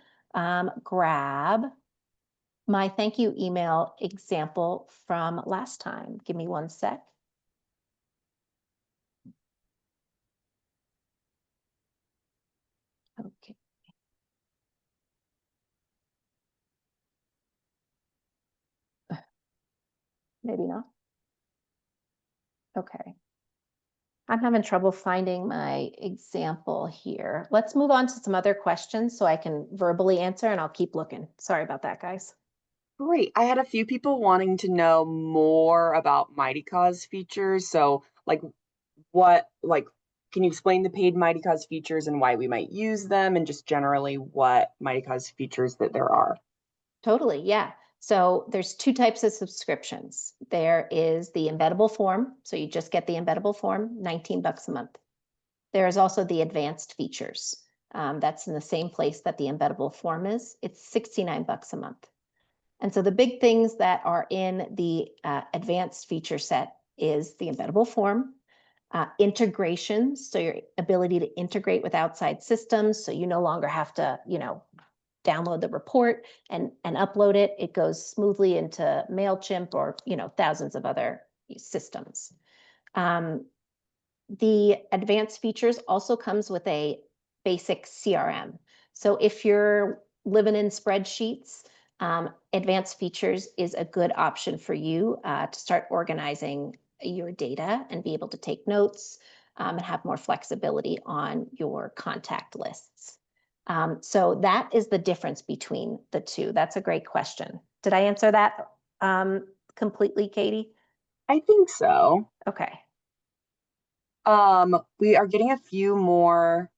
grab my thank you email example from last time. Give me one sec. Okay. Maybe not. Okay. I'm having trouble finding my example here. Let's move on to some other questions so I can verbally answer, and I'll keep looking. Sorry about that, guys. Great. I had a few people wanting to know more about Mighty Cause features. So, can you explain the paid Mighty Cause features and why we might use them, and just generally what Mighty Cause features that there are? Totally, yeah. So there's two types of subscriptions. There is the embeddable form. So you just get the embeddable form, 19 bucks a month. There is also the advanced features. That's in the same place that the embeddable form is. It's 69 bucks a month. And so the big things that are in the advanced feature set is the embeddable form, integrations, so your ability to integrate with outside systems, so you no longer have to, download the report and upload it. It goes smoothly into MailChimp or, thousands of other systems. The advanced features also comes with a basic CRM. So if you're living in spreadsheets, advanced features is a good option for you to start organizing your data and be able to take notes and have more flexibility on your contact lists. So that is the difference between the two. That's a great question. Did I answer that completely, Katie? I think so. Okay. We are getting a few more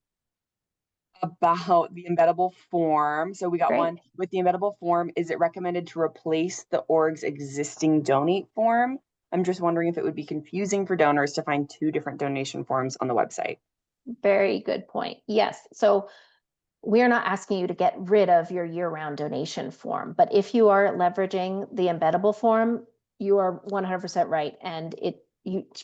about the embeddable form. So we got Great. one with the embeddable form. Is it recommended to replace the org's existing donate form? I'm just wondering if it would be confusing for donors to find two different donation forms on the website. Very good point. Yes. So we're not asking you to get rid of your year-round donation form, but if you are leveraging the embeddable form, you are 100% right. And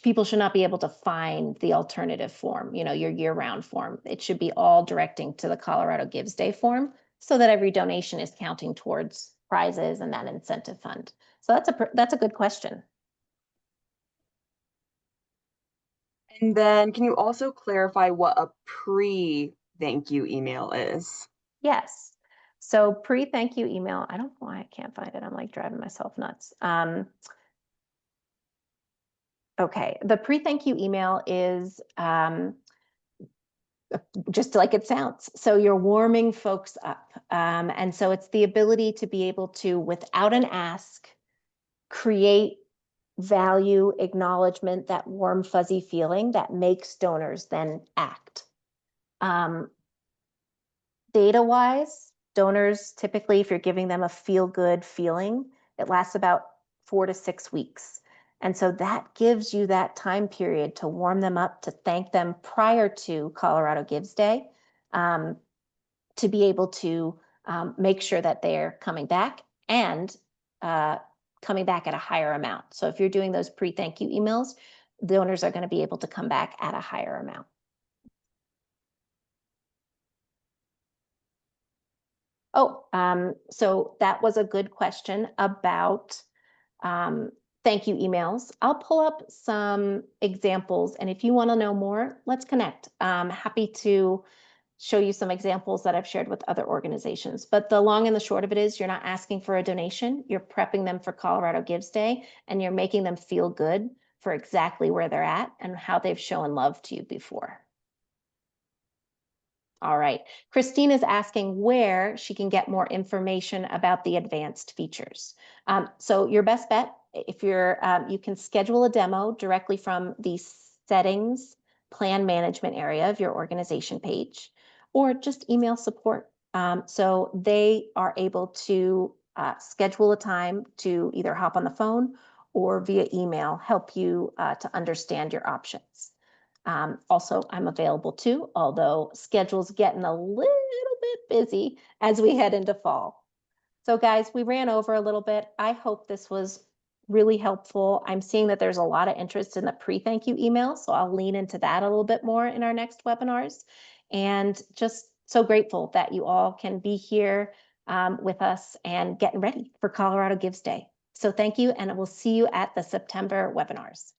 people should not be able to find the alternative form, your year-round form. It should be all directing to the Colorado Gives Day form so that every donation is counting towards prizes and that incentive fund. So that's a good question. And then can you also clarify what a pre-thank you email is? Yes. So pre-thank you email, I don't know why I can't find it. I'm like driving myself nuts. Okay, the pre-thank you email is just like it sounds. So you're warming folks up. And so it's the ability to be able to, without an ask, create value, acknowledgement, that warm, fuzzy feeling that makes donors then act. Data-wise, donors typically, if you're giving them a feel-good feeling, it lasts about 4 to 6 weeks. And so that gives you that time period to warm them up, to thank them prior to Colorado Gives Day, to be able to make sure that they're coming back and coming back at a higher amount. So if you're doing those pre-thank you emails, donors are going to be able to come back at a higher amount. Oh, so that was a good question about thank you emails. I'll pull up some examples, and if you want to know more, let's connect. I'm happy to show you some examples that I've shared with other organizations. But the long and the short of it is, you're not asking for a donation, you're prepping them for Colorado Gives Day, and you're making them feel good for exactly where they're at and how they've shown love to you before. All right. Christine is asking where she can get more information about the advanced features. So your best bet, if you're, you can schedule a demo directly from the settings plan management area of your organization page, or just email support. So they are able to schedule a time to either hop on the phone or via email, help you to understand your options. Also, I'm available too, although schedule's getting a little bit busy as we head into fall. So guys, we ran over a little bit. I hope this was really helpful. I'm seeing that there's a lot of interest in the pre-thank you email, so I'll lean into that a little bit more in our next webinars. And just so grateful that you all can be here with us and getting ready for Colorado Gives Day. So thank you, and we'll see you at the September webinars.